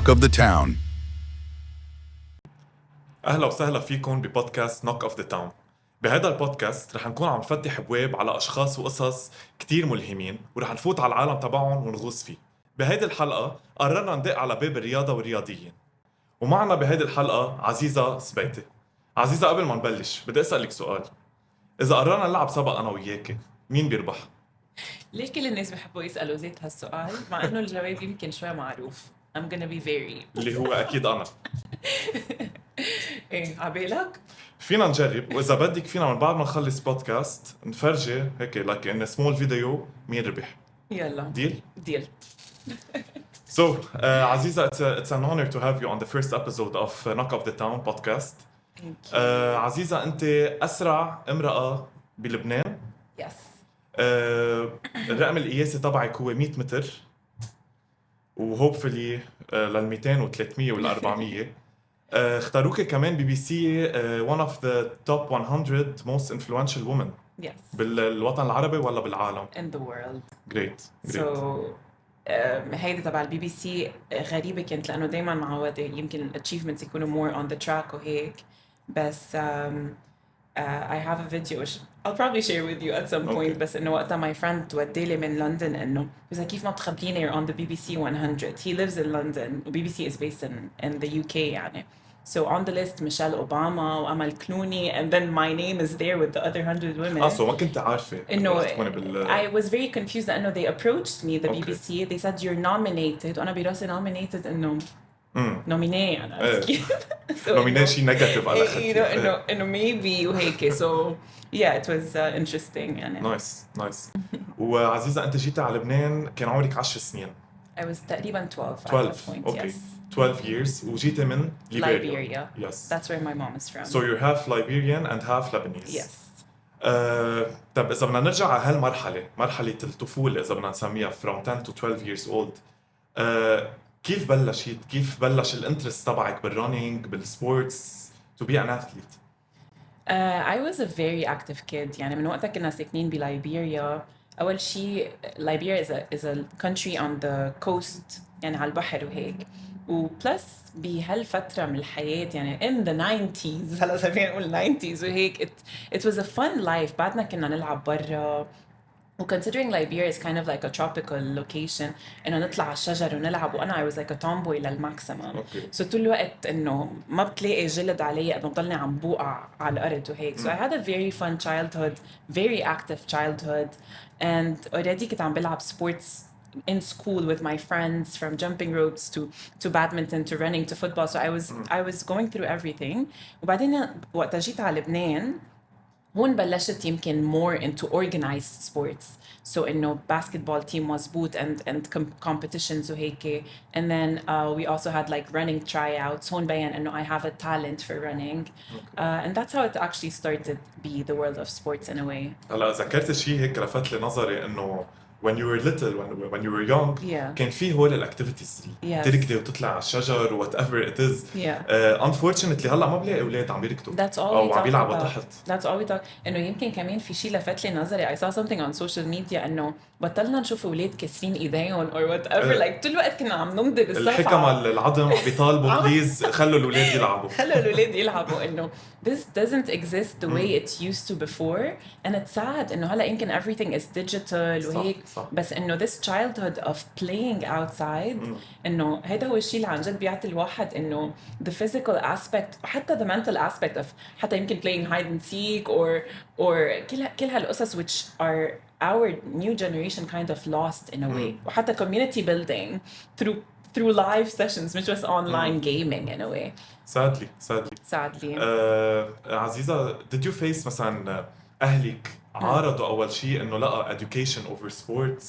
Talk of the Town. أهلا وسهلا فيكم ببودكاست نوك اوف ذا تاون. بهذا البودكاست رح نكون عم نفتح ابواب على اشخاص وقصص كتير ملهمين ورح نفوت على العالم تبعهم ونغوص فيه. بهيدي الحلقة قررنا ندق على باب الرياضة والرياضيين، ومعنا بهيدي الحلقة عزيزة سبايتي. عزيزة، قبل ما نبلش بدي أسألك سؤال. إذا قررنا نلعب سبق أنا وياكي مين بيربح؟ ليه كل الناس بيحبوا يسألوا زيت هالسؤال مع إنه الجواب يمكن شوي معروف. I'm gonna be very اللي هو أكيد أنا. إيه عبالك؟ فينا نجرب، وإذا بدك فينا من بعد ما نخلص بودكاست نفرجي هيك like in a small video مين ربح. يلا ديل؟ ديل. So, Aziza, it's an honor to have you on the first episode of Knock of the Town podcast. Thank you. عزيزة، أنت أسرع امرأة بلبنان. Yes. الرقم القياسي تبعك هو 100 متر، وهوبفلي لل 200 و 300 وال 400. اختاروك كمان BBC one of the top 100 most influential women Yes. بالوطن العربي ولا بالعالم؟ In the world. Great. So هيدي تبع البي بي سي غريبة كانت لأنه دايماً معودة يمكن achievements يكونوا more on the track وهيك، بس I have a video which I'll probably share with you at some point. بس إنه وقتها my friend توديلي من لندن إنه بس كيف ما تخبريني on the BBC 100. He lives in London. BBC is based in the UK يعني. So on the list Michelle Obama وأمل كلوني and then my name is there with the other 100 women. so ما كنت عارفة إنه بال... I was very confused لأنه they approached me the Okay. BBC. They said you're nominated وأنا براسي nominated إنه nominee أنا عرفت كيف. So nominee شي negative على you know إنه maybe وهيك. So yeah, it was interesting يعني. نايس. وعزيزة، أنت جيت على لبنان كان عمرك 10 سنين. I was تقريبا 12 at 12. that point. Okay. Yes. 12 years. وجيت من Liberia. Yes. That's where my mom is from. So you're half Liberian and half Lebanese. Yes. طب إذا بدنا نرجع على هالمرحلة، مرحلة الطفولة إذا بدنا نسميها from 10 to 12 years old. كيف بلشت؟ كيف بلش الانترست تبعك بالرننج بالسبورتس to be an athlete؟ I was a very active kid. يعني من وقتها كنا ساكنين بليبيريا. أول شيء Liberia is a country on the coast يعني على البحر وهيك. وبلس بهالفترة من الحياة يعني in the 90s هلا صارين نقول 90s وهيك it was a fun life. بعدنا كنا نلعب برا. considering Liberia is kind of like a tropical location إنه نطلع على الشجر ونلعب، وأنا I was like a tomboy للماكسيمم. Okay. So طول الوقت إنه ما بتلاقي جلد علي قد ما بضلني عم بوقع على الأرض وهيك. So I had a very fun childhood, very active childhood, and already كنت عم بلعب sports in school with my friends from jumping ropes to badminton to running to football. So I was going through everything. وبعدين وقت جيت على لبنان هون بلشت يمكن more into organized sports. So إنه basketball team مزبوط and competitions وهيك. And then we also had like running tryouts. هون بيان إنه I have a talent for running. And that's how it actually started be the world of sports in a way. هلا ذكرت شيء هيك لفت لي نظري إنه when you were little when you were young Yeah. كان في هول الاكتيفيتيز Yes. تركضي وتطلع على الشجر whatever it is. Yeah. Unfortunately هلا ما بلاقي اولاد عم بيركضوا That's all او we عم talk بيلعبوا about. تحت. That's all we talk. إنه يمكن كمان في شيء لفت لي نظري. I saw something on social media إنه بطلنا نشوف أولاد كسرين إيديهم or whatever. Like طول الوقت كنا عم نمضي بالصفحة. الحكم العظم عم بيطالبوا بليز خلوا الاولاد يلعبوا. خلوا الأولاد يلعبوا. إنه this doesn't exist the way it used to before, and it's sad إنه هلا يمكن everything is digital وهيك. صح. بس إنه this childhood of playing outside إنه هذا هو الشيء اللي عن جد بيعطي الواحد إنه the physical aspect وحتى the mental aspect of حتى يمكن playing hide and seek or كل هالقصص which are our new generation kind of lost in a way. وحتى community building through live sessions مش بس online gaming in a way. sadly. عزيزة, did you face مثلا أهلك عارضوا أول شيء إنه لا education over sports؟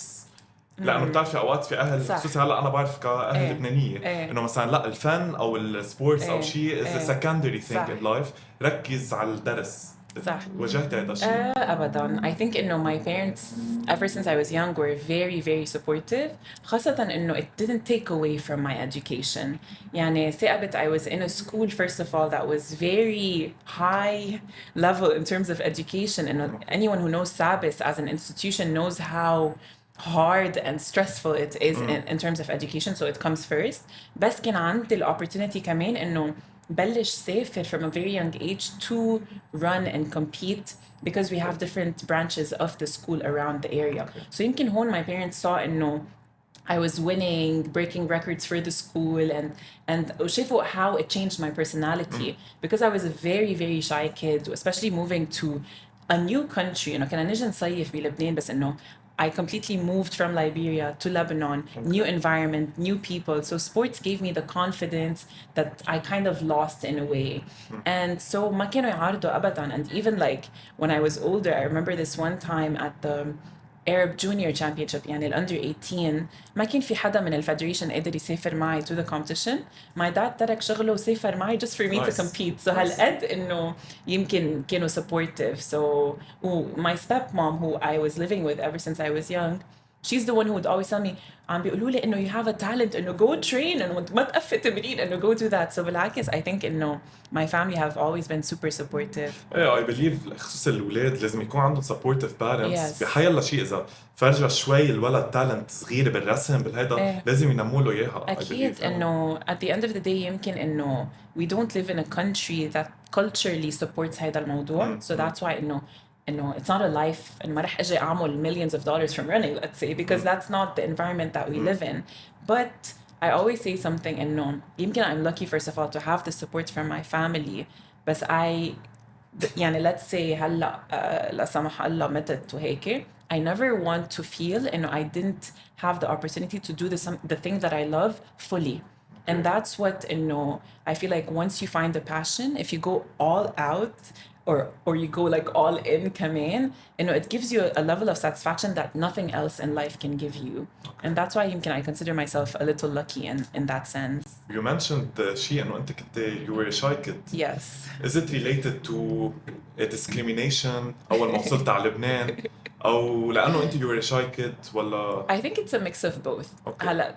لأنه بتعرفي أوقات في أهل خصوصي هلا أنا بعرف كأهل لبنانية إنه مثلا لا الفن أو السبورتس أو شيء is a secondary thing in life، ركز على الدرس. صح. واجهت هذا الشيء؟ أبداً. I think إنه my parents ever since I was young were very very supportive. خاصة إنه it didn't take away from my education. يعني ثقبت I was in a school first of all that was very high level in terms of education. إنه anyone who knows SABIS as an institution knows how hard and stressful it is in terms of education, so it comes first. بس كان عندي الopportunity كمان إنه بلش سافر from a very young age to run and compete because we have different branches of the school around the area. So يمكن هون my parents saw إنه I was winning, breaking records for the school, and شافوا how it changed my personality because I was a very very shy kid, especially moving to a new country. You know, كنا نجي نصيف بلبنان بس إنه I completely moved from Liberia to Lebanon, new environment, new people. So sports gave me the confidence that I kind of lost in a way. And so ما كانوا يعارضوا أبداً. And even like when I was older, I remember this one time at the Arab Junior Championship يعني ال under 18 ما كان في حدا من الفederation قادر يسافر معي to the competition. My dad ترك شغله وسافر معي just for me to Nice. compete. So هالقد إنه يمكن كانوا supportive. So my stepmom who I was living with ever since I was young, she's the one who would always tell me عم بيقولوا لي إنه you have a talent إنه go train إنه ما تقفي تمرين إنه go do that. So بالعكس I think إنه my family have always been super supportive. ايه I believe خصوصا الأولاد لازم يكون عندهم supportive parents Yes. بحيلا شيء. إذا فرجع شوي الولد تالنت صغير بالرسم بالهيدا إيه. لازم ينموا له إياها. I أكيد believe. إنه at the end of the day يمكن إنه we don't live in a country that culturally supports هذا الموضوع. So that's why إنه it's not a life إنه ما رح أجي أعمل millions of dollars from running, let's say, because that's not the environment that we live in. But I always say something إنه يمكن I'm lucky first of all to have the support from my family. بس يعني let's say هلا لا سمح الله متت وهيك I never want to feel إنه I didn't have the opportunity to do the thing that I love fully. And that's what إنه I feel like once you find the passion, if you go all out or you go like all in كمان إنه it gives you a level of satisfaction that nothing else in life can give you. And that's why يمكن I consider myself a little lucky in that sense. You mentioned شيء إنه أنت كنت you were a shy kid. Yes. Is it related to a discrimination أول ما وصلت على لبنان أو لأنه أنت you were a shy kid ولا؟ I think it's a mix of both. Okay. هلا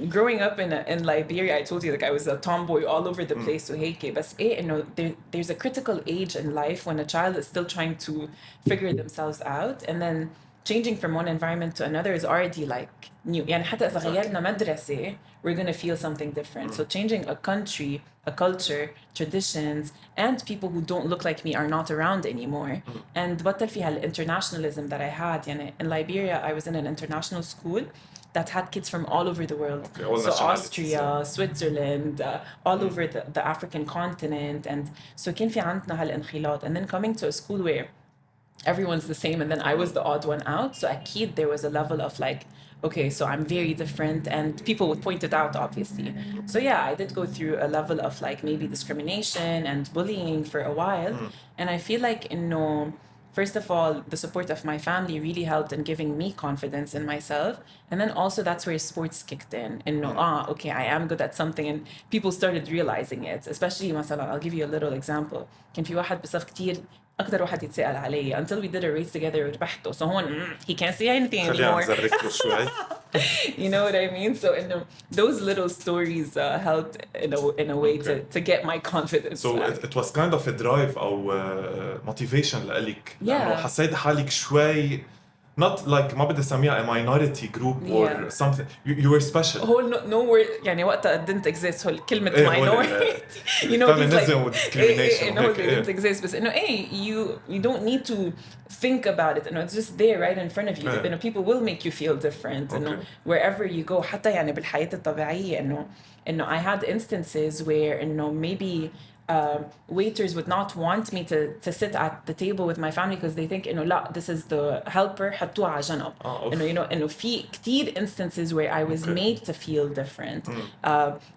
growing up in Liberia, I told you like I was a tomboy all over the place وهيك بس إيه إنه there's a critical age in life when a child is still trying to figure themselves out, and then changing from one environment to another is already like new. يعني حتى إذا غيرنا مدرسة we're gonna feel something different. So changing a country, a culture, traditions, and people who don't look like me are not around anymore. And بطل فيها internationalism that I had. يعني in Liberia I was in an international school that had kids from all over the world. Okay, all So nationalities. Austria, Switzerland, all over the African continent. And so كان في عندنا هالانخلاط. And then coming to a school where everyone's the same and then I was the odd one out. So أكيد there was a level of like, okay, so I'm very different, and people would point it out obviously. So yeah, I did go through a level of like maybe discrimination and bullying for a while. And I feel like first of all, the support of my family really helped in giving me confidence in myself. And then also that's where sports kicked in. And okay, I am good at something, and people started realizing it. Especially مثلا, I'll give you a little example. كان في واحد بصف كتير أكتر واحد يتسأل علي until we did a race together وربحته. So هون he can't say anything خلينا anymore. نزرك له شوي. You know what I mean? So those little stories helped in a way to get my confidence So back. it was kind of a drive أو motivation لإلك. لأنه Yeah. حسيت حالك شوي not like ما بدي أسميها a minority group or Yeah. something. You were special. whole no word يعني وقتها didn't exist whole كلمة إيه، هو minority. You know, these like feminism و discrimination no, وهيك، they إيه. didn't exist. But you don't need to think about it. It's just there right in front of you. Yeah. People will make you feel different. Okay. Wherever you go. حتى يعني بالحياة الطبيعية إنه I had instances where maybe waiters would not want me to sit at the table with my family because they think لا, this is the helper حطوها على جنب. Okay. إنه في كتير instances where I was Okay. made to feel different.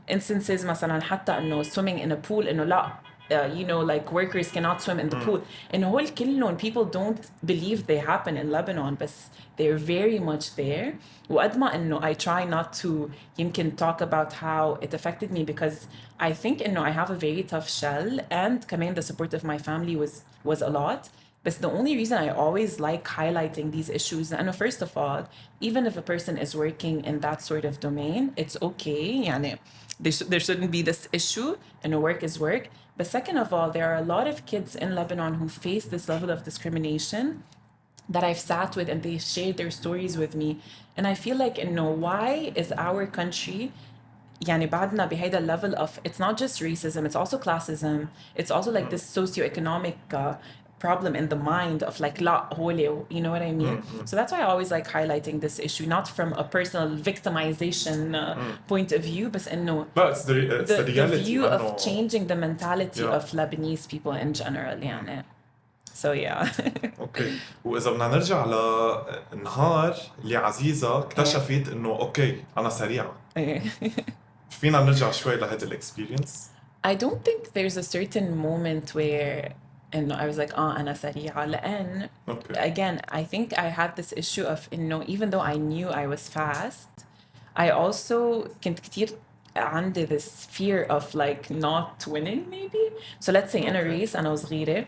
Instances مثلا حتى swimming in a pool لا, like workers cannot swim in the pool. And هول كلهم people don't believe they happen in Lebanon, but they're very much there. وقد ما I try not to يمكن talk about how it affected me because I think I have a very tough shell, and كمان the support of my family was a lot. But the only reason I always like highlighting these issues, and first of all, even if a person is working in that sort of domain, it's okay. يعني there shouldn't be this issue, and work is work. But second of all, there are a lot of kids in Lebanon who face this level of discrimination that I've sat with and they shared their stories with me. And I feel like, why is our country يعني بعدنا بهيدا level of, it's not just racism, it's also classism, it's also like this socioeconomic problem in the mind of like لا هولي, you know what I mean? So that's why I always like highlighting this issue, not from a personal victimization point of view, but لا it's the the reality view of إنه changing the mentality Yeah. of Lebanese people in general يعني. So yeah. اوكي واذا بدنا نرجع للنهار اللي عزيزة اكتشفت انه اوكي انا سريعة فينا نرجع شوي لهيدا الاكسبيرينس I don't think there's a certain moment where I was like أنا سريعة لأن Okay. again I think I had this issue of even though I knew I was fast I also كنت كتير عندي this fear of like not winning maybe. So let's say in a Okay. race أنا وصغيرة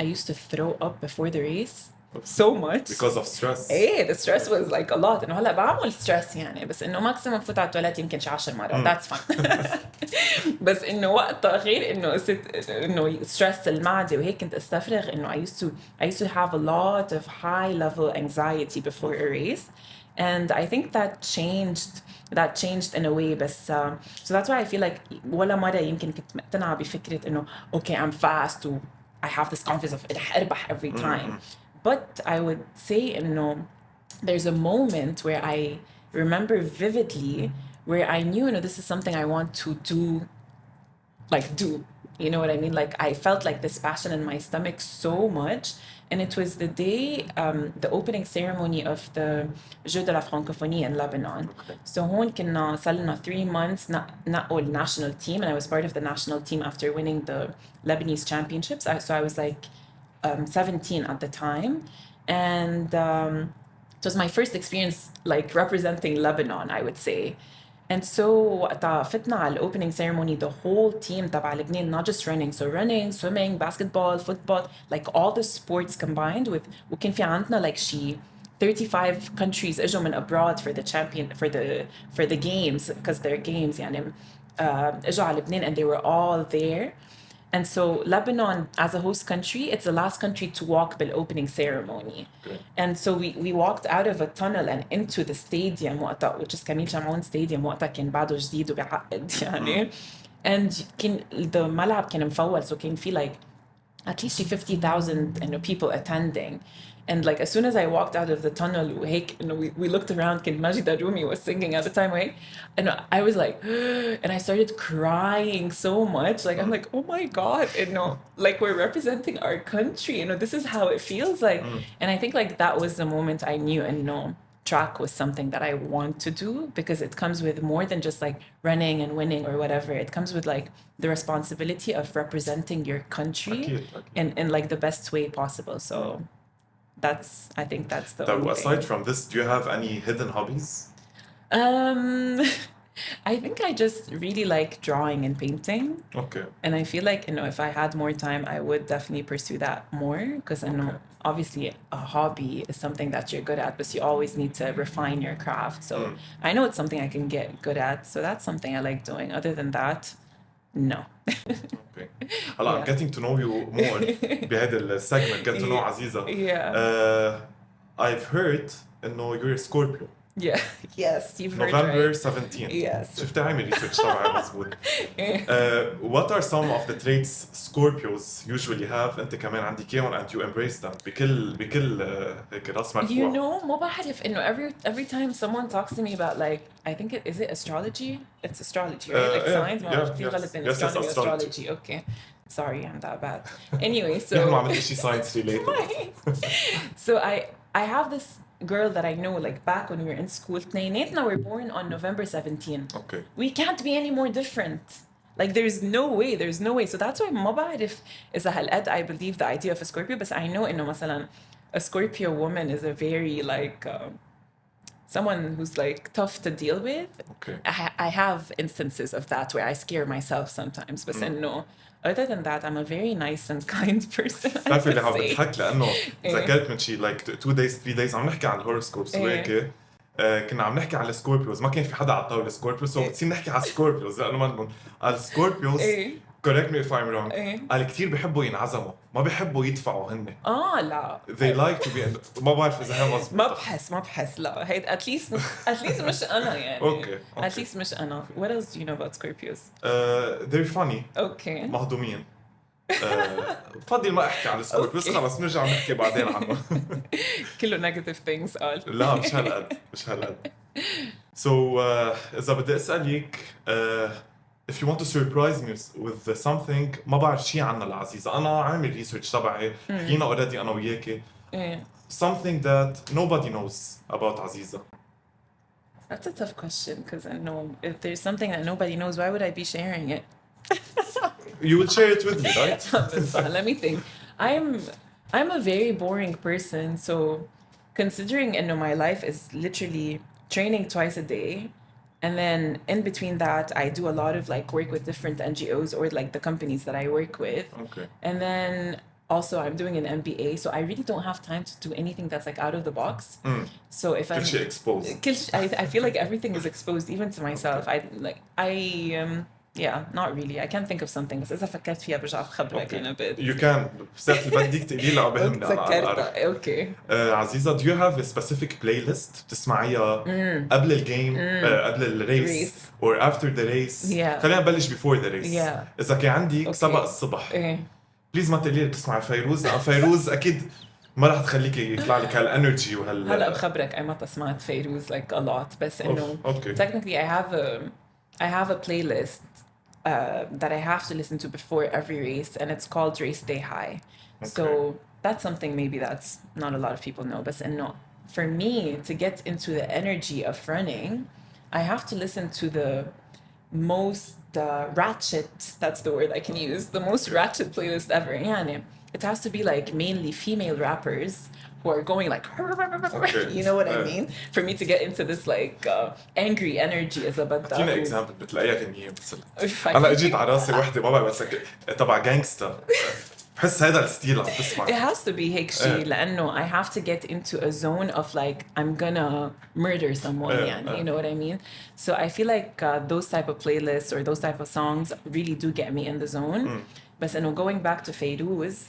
I used to throw up before the race so much. because of stress ايه the stress was like a lot هلا بعمل stress يعني بس ماكسيموم فوت على التواليت يمكن شي 10 مرات that's fine. بس وقتها غير stress المعدة وهيك كنت استفرغ I used to have a lot of high level anxiety before a race and I think that changed in a way بس so that's why I feel like ولا مرة يمكن كنت مقتنعة بفكرة okay I'm fast و I have this confidence of رح أربح every time. But I would say, there's a moment where I remember vividly where I knew, this is something I want to do. You know what I mean? Like I felt like this passion in my stomach so much. And it was the day, the opening ceremony of the Jeux de la Francophonie in Lebanon. Okay. So هون كنا صار لنا 3 months نقوا national team and I was part of the national team after winning the Lebanese championships. So I was like 17 at the time. And it was my first experience like representing Lebanon, I would say. And so وقتها فتنا على opening ceremony the whole team تبع لبنان not just running, so running, swimming, basketball, football, like all the sports combined with وكان في عندنا like شي 35 countries اجوا من abroad for the games because they're games يعني اجوا على لبنان and they were all there. And so Lebanon, as a host country, it's the last country to walk the opening ceremony. Okay. And so we walked out of a tunnel and into the stadium وقتها, which is كميل شمعون stadium وقتها كان بعده جديد وبيعقد يعني. And the ملعب كان مفول, so كان في like at least 50,000 people attending. And like as soon as I walked out of the tunnel وهيك we looked around كان ماجد الرومي was singing at the time وهيك and I was like and I started crying so much like I'm like oh my god like we're representing our country this is how it feels like and I think like that was the moment I knew track was something that I want to do because it comes with more than just like running and winning or whatever. It comes with like the responsibility of representing your country in like the best way possible. So I think that's the only aside thing. from this, do you have any hidden hobbies? I think I just really like drawing and painting. Okay. And I feel like, if I had more time, I would definitely pursue that more because I know obviously a hobby is something that you're good at, but you always need to refine your craft. So I know it's something I can get good at. So that's something I like doing. Other than that, no. Okay. هلا I'm getting to know you more بهذا السيجمنت get to know عزيزة. I've heard إنه you're a Scorpio. Yeah. Yes, you've heard November right. 17. Yes. شفت عامل ريسيرش تبعي مزبوط. What are some of the traits Scorpios usually have أنت كمان عندك إياهم and you embrace them بكل هيك راس مرفوع. ما بعرف every time someone talks to me about like I think is it astrology? It's astrology, right? Like signs. Yes, astrology. Okay. Sorry, I'm that bad. Anyway, so ما عملت شيء science related. So I have this girl that I know like back when we were in school. اثنيناتنا were born on November 17. Okay. We can't be any more different. Like there's no way. So that's why ما بعرف إذا هالقد I believe the idea of a Scorpio, but I know إنه مثلا a Scorpio woman is a very like someone who's like tough to deal with. Okay. I have instances of that where I scare myself sometimes, but no. Other than that, I'm a very nice and kind person. بتعرفي اللي عم بضحك لأنه ذكرت من شي like 2 days 3 days عم نحكي عن الهوروسكوبس وهيك كنا عم نحكي على السكوربيوز ما كان في حدا على الطاولة سكوربيوز بتصير نحكي على السكوربيوز لأنه ما على السكوربيوز correct me if I'm wrong. إيه. قال كتير بيحبوا ينعزموا، ما بيحبوا يدفعوا هن. لا They like to be ما بعرف إذا هي مظبوطة. ما بحس لا هيد at least مش أنا يعني. Okay. At least مش أنا. What else do you know about Scorpios? They're funny. Okay. مهضومين. بفضل ما احكي على السكوربيوس، خلص نرجع نحكي بعدين عنه. كله negative things قال. لا مش هالقد. So إذا بدي أسألك if you want to surprise me with something ما بعرف شيء عنها لعزيزة، أنا عامل ريسيرش تبعي، حكينا already أنا وياكي. Something that nobody knows about Aziza. That's a tough question because I know if there's something that nobody knows, why would I be sharing it? You will share it with me, right? Let me think. I'm a very boring person, so considering my life is literally training twice a day, and then in between that I do a lot of like work with different NGOs or like the companies that I work with. Okay. And then also I'm doing an MBA, so I really don't have time to do anything that's like out of the box. So if I'm كل شيء exposed. I feel like everything is exposed even to myself. Yeah, not really. I can't think of something. بس إذا فكرت فيها برجع بخبرك in a bit. You can. بس بدك تقولي لي بهمني تذكرتها. Okay. عزيزة, do you have a specific playlist بتسمعيها قبل الجيم, قبل الريس, or after the race? Yeah. خلينا نبلش before the race. Yeah. إذا كان عندك سبق الصبح, بليز ما تقولي لي بتسمعي فيروز, لأن فيروز أكيد ما راح تخليكي يطلع لك هالانرجي هلا بخبرك أي متى سمعت فيروز like a lot, بس إنه technically I have a playlist that I have to listen to before every race, and it's called Race Day High. So that's something maybe that's not a lot of people know, but for me to get into the energy of running, I have to listen to the most ratchet, that's the word I can use, the most ratchet playlist ever. يعني it has to be like mainly female rappers who are going like you know what I mean, for me to get into this like angry energy إذا بدك. فينا example بتلاقيها كنية مثلا. أنا أجيت على راسي وحدة ما بعرف بس تبع جانجستا, بحس هذا الستيل عم تسمع. It has to be هيك شيء لأنه I have to get into a zone of like I'm gonna murder someone يعني, you know what I mean? So I feel like those type of playlists or those type of songs really do get me in the zone. بس إنه going back to فيروز,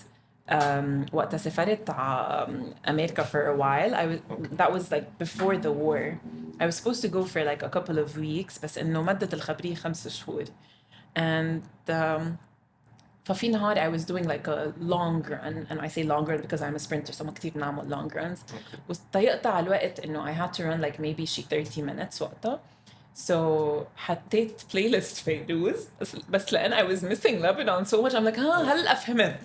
وقت سافرت على أمريكا for a while, that was like before the war. I was supposed to go for like a couple of weeks, بس إنه مدت الخبرية 5 شهور. And ففي نهار I was doing like a long run, and I say long run because I'm a sprinter, so ما كتير بنعمل long runs. وضيقت على الوقت إنه I had to run like maybe 30 minutes وقتها. So حطيت playlist فيروز, بس لأن I was missing Lebanon so much, I'm like هلأ فهمت.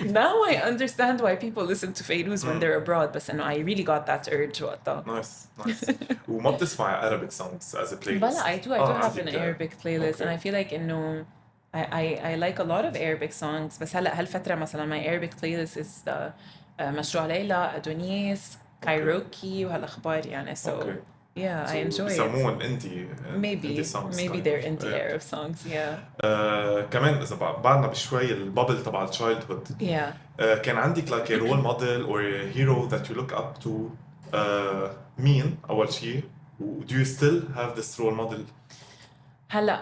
Now I understand why people listen to فيروز when they're abroad, بس إنه I really got that urge وقتها. Nice. وما بتسمعي Arabic songs as a playlist? بلا I do have an Arabic playlist, and I feel like إنه I like a lot of Arabic songs, بس هلأ هالفترة مثلا my Arabic playlist is مشروع ليلى, أدونيس, كايروكي وهالأخبار يعني. So yeah, I enjoy it. بسموهم indie songs. Maybe they're indie Arab songs. Yeah. كمان إذا بعدنا بشوي البابل تبع childhood. Yeah. كان عندك like a role model or a hero that you look up to, مين أول شيء? Do you still have this role model? هلا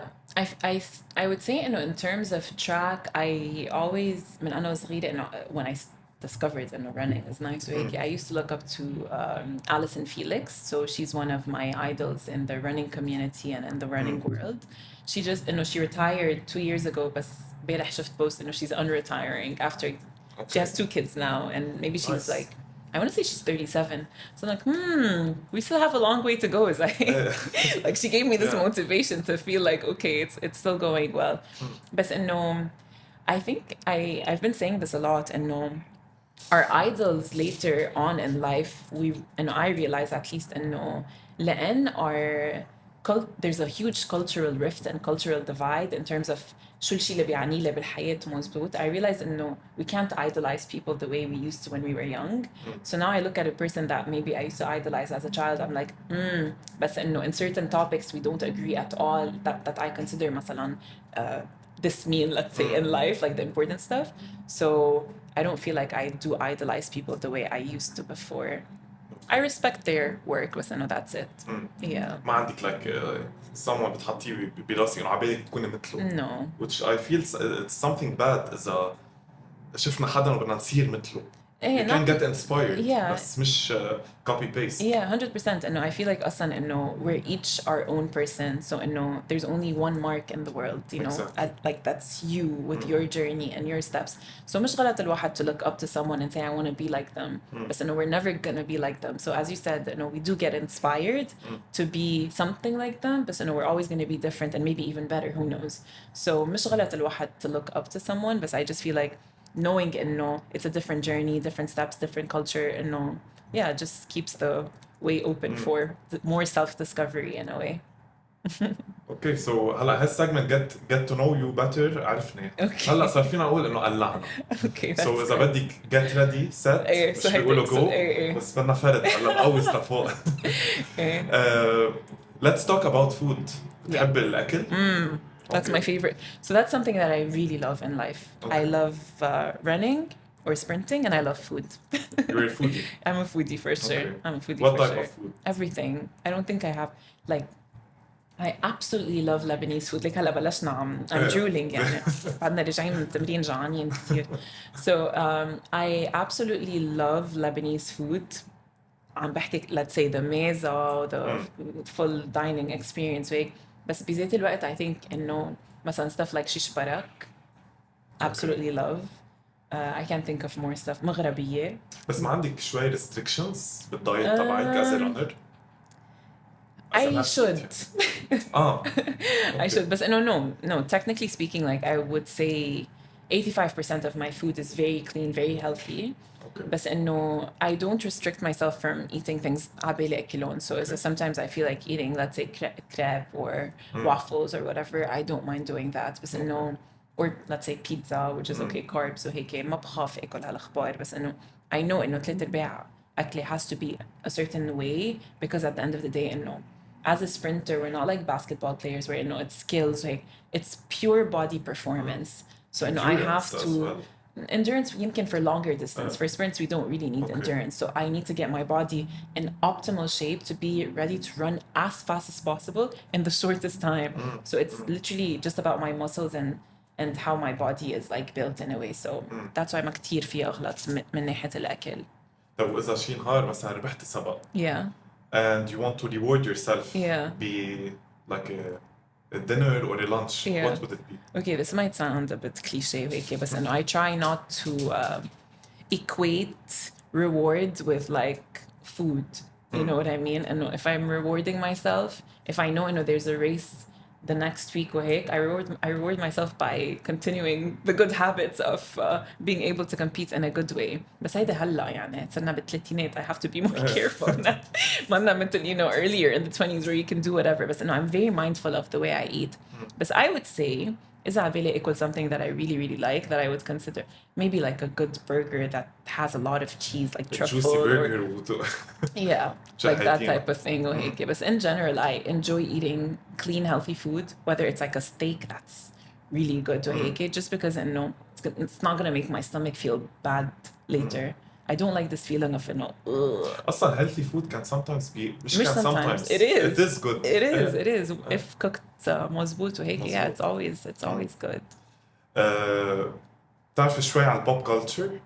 I would say in terms of track, I always من أنا صغيرة when I discovered running is nice وهيك, I used to look up to Alison Felix. So she's one of my idols in the running community and in the running world. She just she retired 2 years ago, بس امبارح شفت post she's unretiring after she has 2 kids now, and maybe she's like, I want to say she's 37. So I'm like, we still have a long way to go. Is like she gave me this motivation to feel like, okay, it's still going well. But I think I've been saying this a lot, and our idols later on in life, I realize at least, لأن there's a huge cultural rift and cultural divide in terms of شو الشيء اللي بيعني لي بالحياة مزبوط. I realized we can't idolize people the way we used to when we were young. So now I look at a person that maybe I used to idolize as a child, I'm like, بس in certain topics we don't agree at all that I consider مثلا this mean, let's say, in life, like the important stuff. So I don't feel like I do idolize people the way I used to before. I respect their work بس إنه that's it. Yeah. ما عندك like someone بتحطيه براسي انه عبالك تكوني مثله. No. Which I feel it's something bad إذا شفنا حدا وبدنا نصير مثله. إيه, You can not- get inspired Yeah. بس مش copy paste. Yeah, 100%. إنه I feel like أصلاً إنه we're each our own person. So إنه there's only one mark in the world, you know. Exactly. Like that's you with your journey and your steps. So مش غلط الواحد to look up to someone and say I want to be like them. بس إنه we're never gonna be like them. So as you said, you know, we do get inspired to be something like them. But you know, we're always gonna be different and maybe even better. Who knows? So مش غلط الواحد to look up to someone. But I just feel like knowing إنه it's a different journey, different steps, different culture. إنه yeah, it just keeps the way open for more self-discovery in a way. Okay, so هلا هالسegment get to know you better عرفني. Okay. هلا صار فينا نقول انه قلعنا. Okay, that's So إذا good. بدك get ready set إيه, مش so بيقولوا so go إيه. بس بدنا فرد هلا مقوس لفوق. إيه. Let's talk about food. بتحب الأكل؟ That's my favorite. So that's something that I really love in life. I love running or sprinting, and I love food. You're a foodie. I'm a foodie for sure. Okay. I'm a foodie What for type sure. of food? Everything. I don't think I have like. I absolutely love Lebanese food. Like هلا بلشنا I'm drooling يعني. بعدنا راجعين من التمرين جوعانين كثير. So I absolutely love Lebanese food. عم بحكي let's say the meza, the full dining experience وهيك. بس بذات الوقت I think إنه مثلا stuff like shish barak. Absolutely love. I can't think of more stuff. مغربية. بس ما عندك شوي restrictions بالدايت تبعك as a runner? I should. I should. But no. Technically speaking, like I would say 85% of my food is very clean, very healthy. Okay. But I don't restrict myself from eating things عبالي أكلون. So sometimes I feel like eating, let's say, crepe or waffles or whatever. I don't mind doing that. But or let's say pizza, which is okay, carbs. So هيك ما بخاف أكل هالأخبار. بس I know إنه 3/4 أكلي has to be a certain way because at the end of the day as a sprinter, we're not like basketball players where it's skills, like it's pure body performance. So I have Endurance to as well. endurance يمكن for longer distance. For sprints we don't really need endurance. So I need to get my body in optimal shape to be ready to run as fast as possible in the shortest time. So it's literally just about my muscles and how my body is like built in a way. So that's why ما كتير في أغلط من ناحية الأكل. طب وإذا شي نهار مثلا ربحت سبق Yeah. and you want to reward yourself be like a dinner or a lunch, what would it be? Okay, this might sound a bit cliche, but I try not to equate reward with like food. You know what I mean? And if I'm rewarding myself, if I know there's a race the next week I reward myself by continuing the good habits of being able to compete in a good way. بس هيدا هلا يعني صرنا بالثلاثينات I have to be more careful. ما مثل earlier in the 20s where you can do whatever. But I'm very mindful of the way I eat. But I would say إذا عبالي equal something that I really really like that I would consider maybe like a good burger that has a lot of cheese like truffle Juicy burger yeah like that type of thing but in general I enjoy eating clean healthy food whether it's like a steak that's really good just because it's not gonna make my stomach feel bad later. I don't like this feeling of أصلاً healthy food can sometimes be مش مش can sometimes sometimes it is it is good it is if cooked مزبوط وهيك yeah it's always good. تعرف شوي على البوب كلتشر؟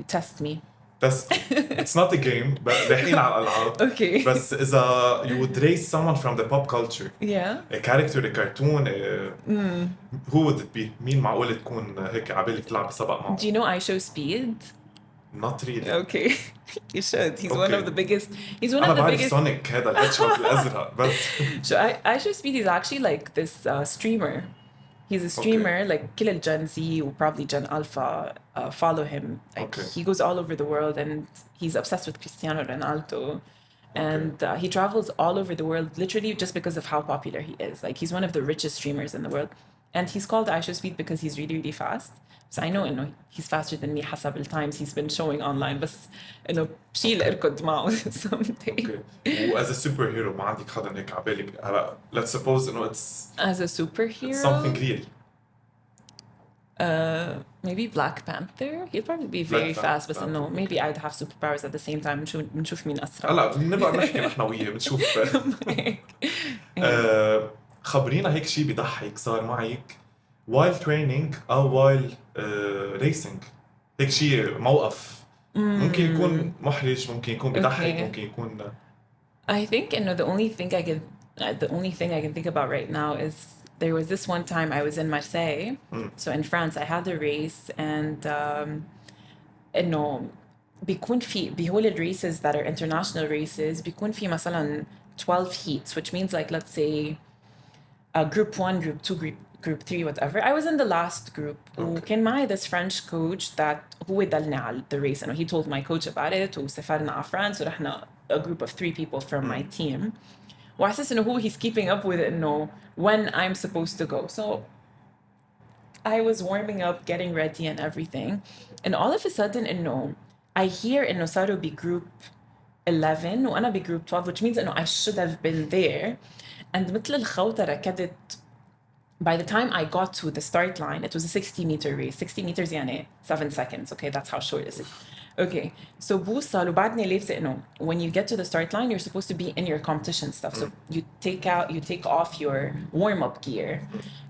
Test me. بس it's not a game رايحين على الألعاب. Okay. بس إذا you would raise someone from the pop culture Yeah. a character a cartoon who would it be؟ مين معقول تكون هيك عبالك تلعب بسبق معه؟ Do you know I Show Speed? Not really. Okay. You should. He's one of the biggest. He's one أنا of the بعرف biggest. سونيك هذا الهيدجهوج الأزرق بس. So I Show Speed is actually like this streamer. He's a streamer like كل الجن Z or probably Gen Alpha follow him. Like he goes all over the world and he's obsessed with Cristiano Ronaldo. And he travels all over the world literally just because of how popular he is. Like he's one of the richest streamers in the world. And he's called I Show Speed because he's really, really fast. So I know he's faster than me حسب times he's been showing online. بس بشيل اركض معه someday. Okay. As a superhero ما عندك حدا هيك عبالك هلا let's suppose it's As a superhero. it's something real. maybe Black Panther. He'd probably be very fast, but no, maybe I'd have superpowers at the same time. نشوف مين أسرع. هلا بنبقى نحكي نحن وياه بنشوف. خبرينا هيك شيء بيضحك صار معك while training أو while racing. هيك شيء موقف ممكن يكون محرج، ممكن يكون بيضحك، ممكن يكون. I think the only thing I can think about right now is there was this one time I was in Marseille, so in France I had a race and إنه بيكون في بهول الraces that are international races بيكون في مثلا 12 heats, which means like let's say group 1, group 2, group 3, whatever. I was in the last group. وكان معي this French coach that هو دلني على the race. And he told my coach about it. وسافرنا على France ورحنا a group of 3 people from my team. وحسيت إنه هو he's keeping up with it إنه when I'm supposed to go. So I was warming up, getting ready and everything. And all of a sudden إنه I hear إنه صاروا بgroup 11 وأنا بgroup 12, which means إنه I should have been there. And مثل الخوطة ركضت. By the time I got to the start line, it was a 60-meter race. 60 meters يعني 7 seconds. Okay, that's how short it is. Okay, so بوصل وبعدني لابسة إنه when you get to the start line, you're supposed to be in your competition stuff. So you take off your warm-up gear.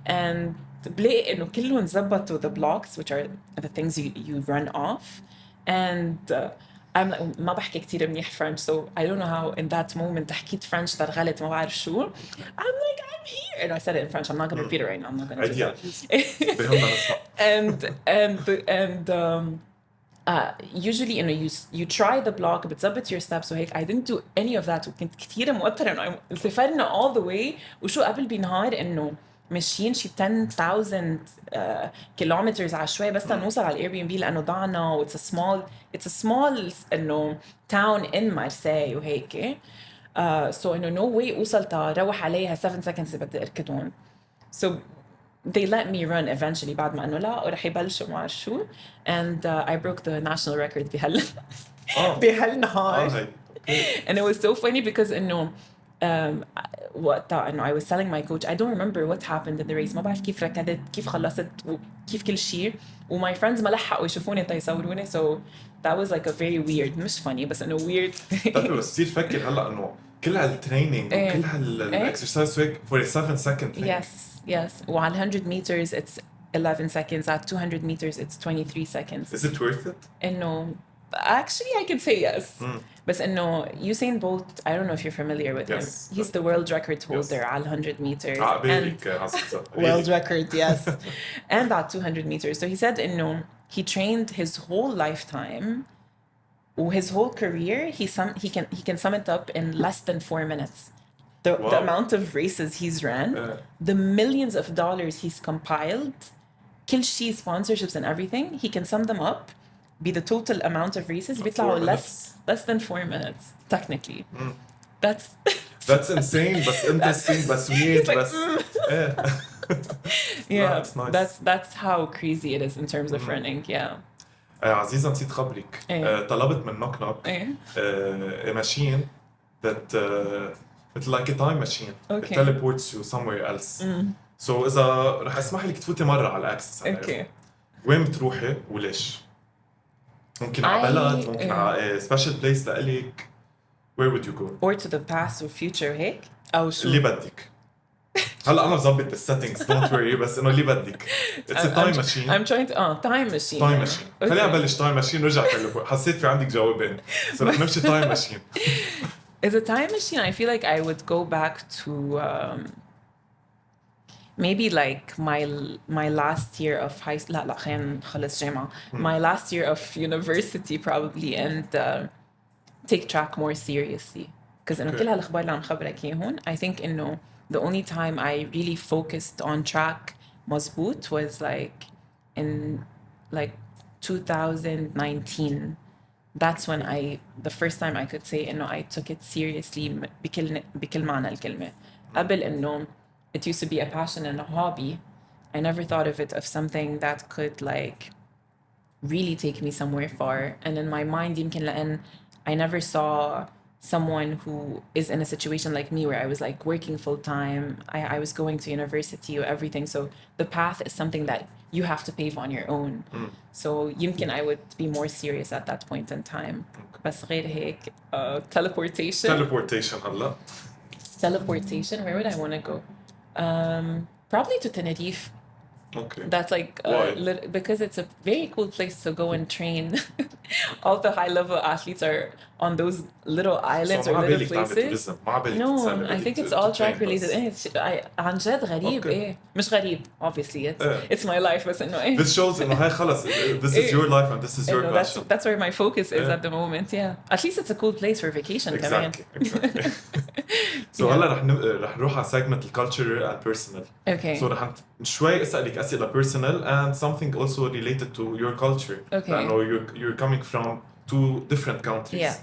And بلاقي إنه كلهم زبطوا the blocks, which are the things you run off. And I'm like, ما بحكي كتير منيح French, so I don't know how in that moment حكيت French that غلط ما بعرف شو. I'm like, I'm here. And I said it in French. I'm not going to repeat it right now. I'm not going to do that. Usually you try the block بتظبط your steps وهيك. I didn't do any of that وكنت كتير موترة إنه سافرنا all the way وشو قبل بنهار إنه ماشيين شي 10,000 kilometers على شوي بس نوصل على الاير بي ام بي لانه ضعنا. it's a small انه town in Marseille وهيك. so انه no way اوصل روح عليها 7 seconds بدي اركضهم. So they let me run eventually بعد ما انه لا ورح يبلشوا ما بعرف شو. And I broke the national record بهالنهار. And it was so funny because انه وقتها انه I was telling my coach I don't remember what happened in the race. ما بعرف كيف ركضت كيف خلصت وكيف كل شيء. وماي friends ما لحقوا يشوفوني يصوروني. So that was like a very weird مش funny بس انه weird. بتعرفي بس كثير فكر هلا انه كل هالتريننج وكل هالاكسرسايز هيك for a 7 second thing. Yes وعلى 100 meters it's 11 seconds. At 200 meters it's 23 seconds. Is it worth it? انه actually I can say yes. But no, Usain Bolt, I don't know if you're familiar with him. He's the world record holder at 100 meters. World record, yes. And at 200 meters. So he said he trained his whole lifetime, his whole career, he can sum it up in less than 4 minutes. The amount of races he's ran, the millions of dollars he's compiled, كل شيء sponsorships and everything, he can sum them up. Be the total amount of races بيطلعوا less than 4 minutes technically. That's insane but interesting but weird like, but yeah that's nice. That's how crazy it is in terms of running. Yeah. عزيزة نسيت خبرك طلبت من نوك نوك a machine that it's like a time machine. It teleports you somewhere else. So إذا رح أسمح لك تفوتي مرة على الأكسس وين بتروحي وليش؟ ممكن على بلد ممكن على special place لإلك. Where would you go? Or to the past or future هيك أو شو؟ اللي بدك. هلا أنا مظبط بالsettings don't worry بس إنه اللي بدك. It's a time machine. I'm trying to time machine. Time machine. خلينا نبلش time machine ورجع teleport. حسيت في عندك جوابين. So رح نمشي time machine. As a time machine, I feel like I would go back to maybe like my last year of high school. لا خلينا نخلص جامعة. My last year of university probably and take track more seriously. Because إنه كل هالأخبار اللي عم خبرك إياهم, I think إنه the only time I really focused on track مزبوط was like in like 2019. That's when the first time I could say إنه I took it seriously بكل معنى الكلمة. قبل إنه it used to be a passion and a hobby. I never thought of it as something that could like really take me somewhere far. And in my mind يمكن لأن I never saw someone who is in a situation like me where I was like working full time. I was going to university or everything. So the path is something that you have to pave on your own. So يمكن I would be more serious at that point in time. بس غير هيك teleportation. هلا. Teleportation, where would I want to go? Probably to Tenerife. Okay. That's like Why? because it's a very cool place to go and train. All the high level athletes are on those little islands So or ما little بالك تعمل places. tourism. ما بالك No, تتسلى. I think بدك it's all to track train related. بس. عن جد غريب. Okay. ايه مش غريب obviously it's my life بس انه ايه. This shows إنه هاي خلص this is your life and this is your passion. That's where my focus is at the moment. Yeah. At least it's a cool place for vacation. كمان. Exactly. So هلا رح نروح على segment culture and personal. Okay. So رح شوي أسألك أسئلة personal and something also related to your culture. Okay. لأنه you're coming from two different countries. Yeah.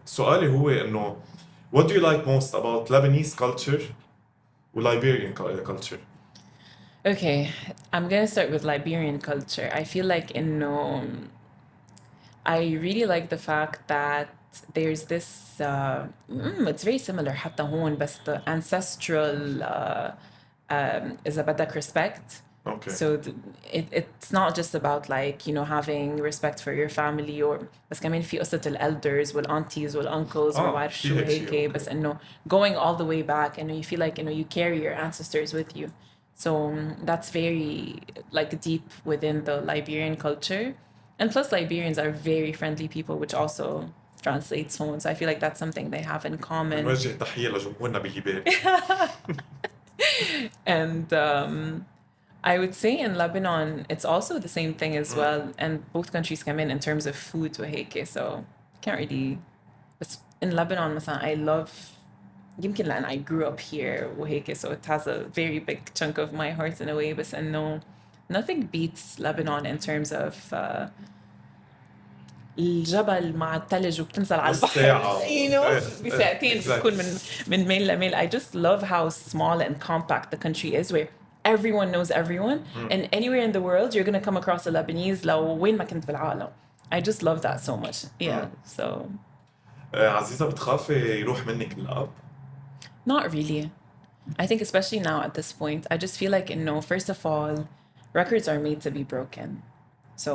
سؤالي هو إنه what do you like most about Lebanese culture و Liberian culture? Okay, I'm gonna start with Liberian culture. I feel like I really like the fact that there's this it's very similar حتى هون بس the ancestral إذا بدك respect. Okay. So it's not just about like having respect for your family or بس كمان في قصة elders والaunties والuncles وما بعرف شو في هيك هيك شيء. بس going all the way back you feel like you carry your ancestors with you. So that's very like deep within the Liberian culture. And plus Liberians are very friendly people, which also translates home. So I feel like that's something they have in common. نوجه تحية لجمهورنا بليبيريا. And I would say in Lebanon, it's also the same thing as well. And both countries come in terms of food وهيك. So can't really. But in Lebanon, مثلا, I love. يمكن لأن I grew up here وهيك, so it has a very big chunk of my heart in a way. بس إنه nothing beats Lebanon in terms of الجبل مع الثلج وبتنزل على البحر. بساعتين بتكون من ميل لميل. I just love how small and compact the country is, where everyone knows everyone, and anywhere in the world you're gonna come across a Lebanese لو وين ما كنت بالعالم. I just love that so much. Yeah. So. عزيزة بتخافي يروح منك الأب؟ Not really. I think especially now at this point, I just feel like first of all, records are made to be broken. So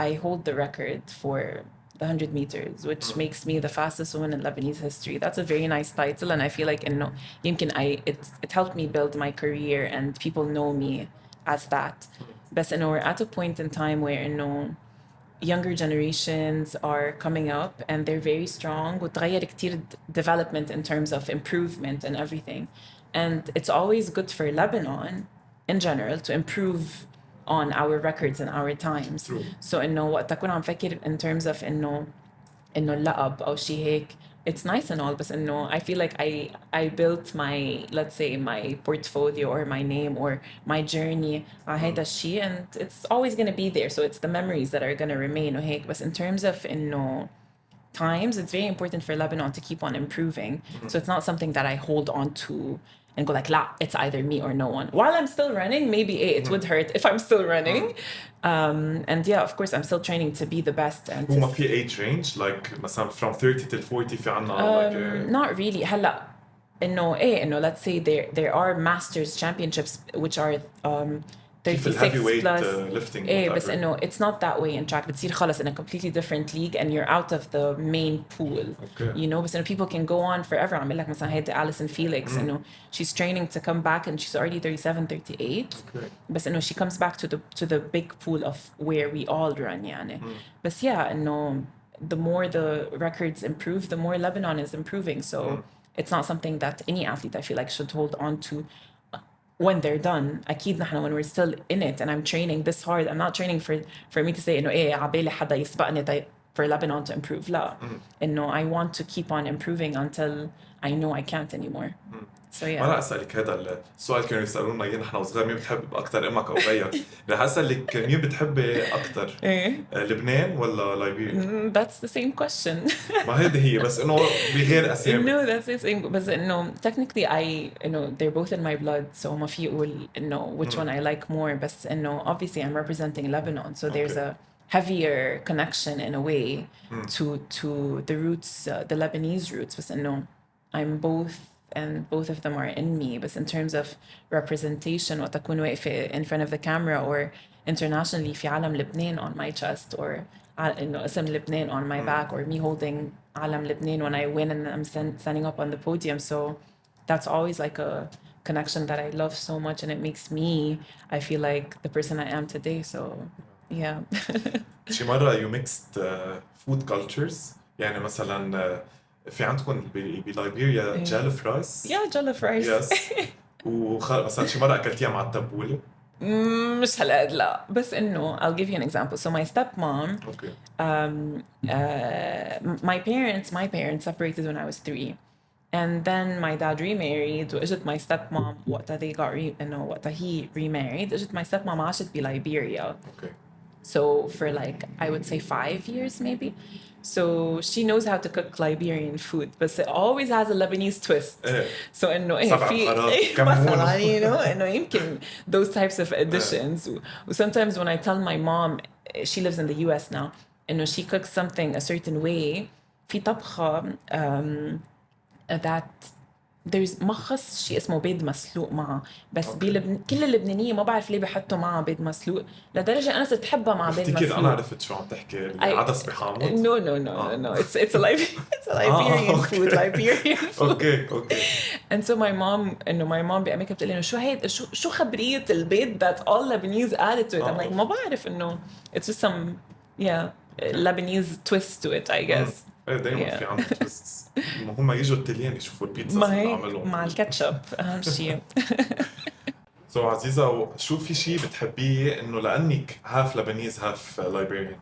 I hold the record for the 100 meters, which makes me the fastest woman in Lebanese history. That's a very nice title, and I feel like يمكن it helped me build my career and people know me as that. But we're at a point in time where younger generations are coming up and they're very strong وتغير كتير development in terms of improvement and everything. And it's always good for Lebanon in general to improve on our records and our times. True. So وقت أكون عم فكر in terms of إنه اللقب أو شي هيك, it's nice and all, but I feel like I built my, let's say, my portfolio or my name or my journey هيدا الشي, and it's always going to be there. So it's the memories that are going to remain وهيك. But in terms of times, it's very important for Lebanon to keep on improving. So it's not something that I hold on to and go like, la, it's either me or no one. While I'm still running, maybe it would hurt if I'm still running. And yeah, of course, I'm still training to be the best. And هو ما في age range like مثلا from 30 till 40 في عنا not really. هلا let's say there are masters championships which are 36 plus lifting بس it's not that way in track. بتصير خلص in a completely different league and you're out of the main pool. Okay. But people can go on forever. عم لك مثلا هيدا Alison Felix she's training to come back and she's already 37, 38. Okay. بس she comes back to the big pool of where we all run يعني. بس yeah the more the records improve, the more Lebanon is improving. So it's not something that any athlete I feel like should hold on to when they're done. أكيد نحن when we're still in it and I'm training this hard, I'm not training for me to say عبالي حدا يسبقني for Lebanon to improve. لا I want to keep on improving until I know I can't anymore. So yeah. ما رح أسألك هذا السؤال كانوا يسألونا إياه نحن وصغار, مين بتحب أكتر أمك أو غيرك؟ رح أسألك مين بتحبي أكتر؟ لبنان ولا ليبيريا؟ That's the same question. ما هي بس بغير أسامي. No, that's the same. بس technically they're both in my blood, so ما في أقول which one I like more. بس obviously I'm representing Lebanon, so there's a heavier connection in a way to the roots, the Lebanese roots. بس I'm both and both of them are in me. But in terms of representation وقت أكون واقفة in front of the camera or internationally في علم لبنان on my chest or إنه اسم لبنان on my back or me holding علم لبنان when I win and I'm standing up on the podium. So that's always like a connection that I love so much, and it makes me, I feel like the person I am today. So yeah. شي مرة you mixed food cultures يعني مثلا في عندكم بلايبيريا جالف رايس Yeah, jollof rice. يس مثلا شي مرة أكلتيها مع التبولة مش هالقد لا بس انه I'll give you an example. So my stepmom, اوكي my parents separated when I was 3. And then my dad remarried واجت my stepmom وقتها they got انه وقتها he remarried اجت my stepmom عاشت بليبيريا. اوكي So for like, I would say 5 years maybe. So she knows how to cook Liberian food, but it always has a Lebanese twist. ايه So انه ايه سبع في بهارات إيه كمون مثلا you know انه يمكن those types of additions. Sometimes when I tell my mom, she lives in the US now, انه she cooks something a certain way, في طبخة that there's ما خص شيء اسمه بيض مسلوق معها بس كل اللبنانية ما بعرف ليه بحطوا معها بيض مسلوق لدرجة أنا صرت أحبها مع بيض بفتكر مسلوق. أنا عرفت شو عم تحكي عدس بحامض No. It's a Liberian food, Liberian food. اوكي And so my mom بأمريكا بتقول لي إنه شو هيد شو خبرية البيض that all Lebanese added to it. I'm like ما بعرف إنه it's just some Lebanese twist to it, I guess. ايه دايما في عندهم تويستس هم يجوا التليان يشوفوا البيتزا ما اللي هيك عملهم مع الكاتشب أهم شيء. سو عزيزة شو في شيء بتحبيه انه لانك هاف لبنيز هاف لايبيريان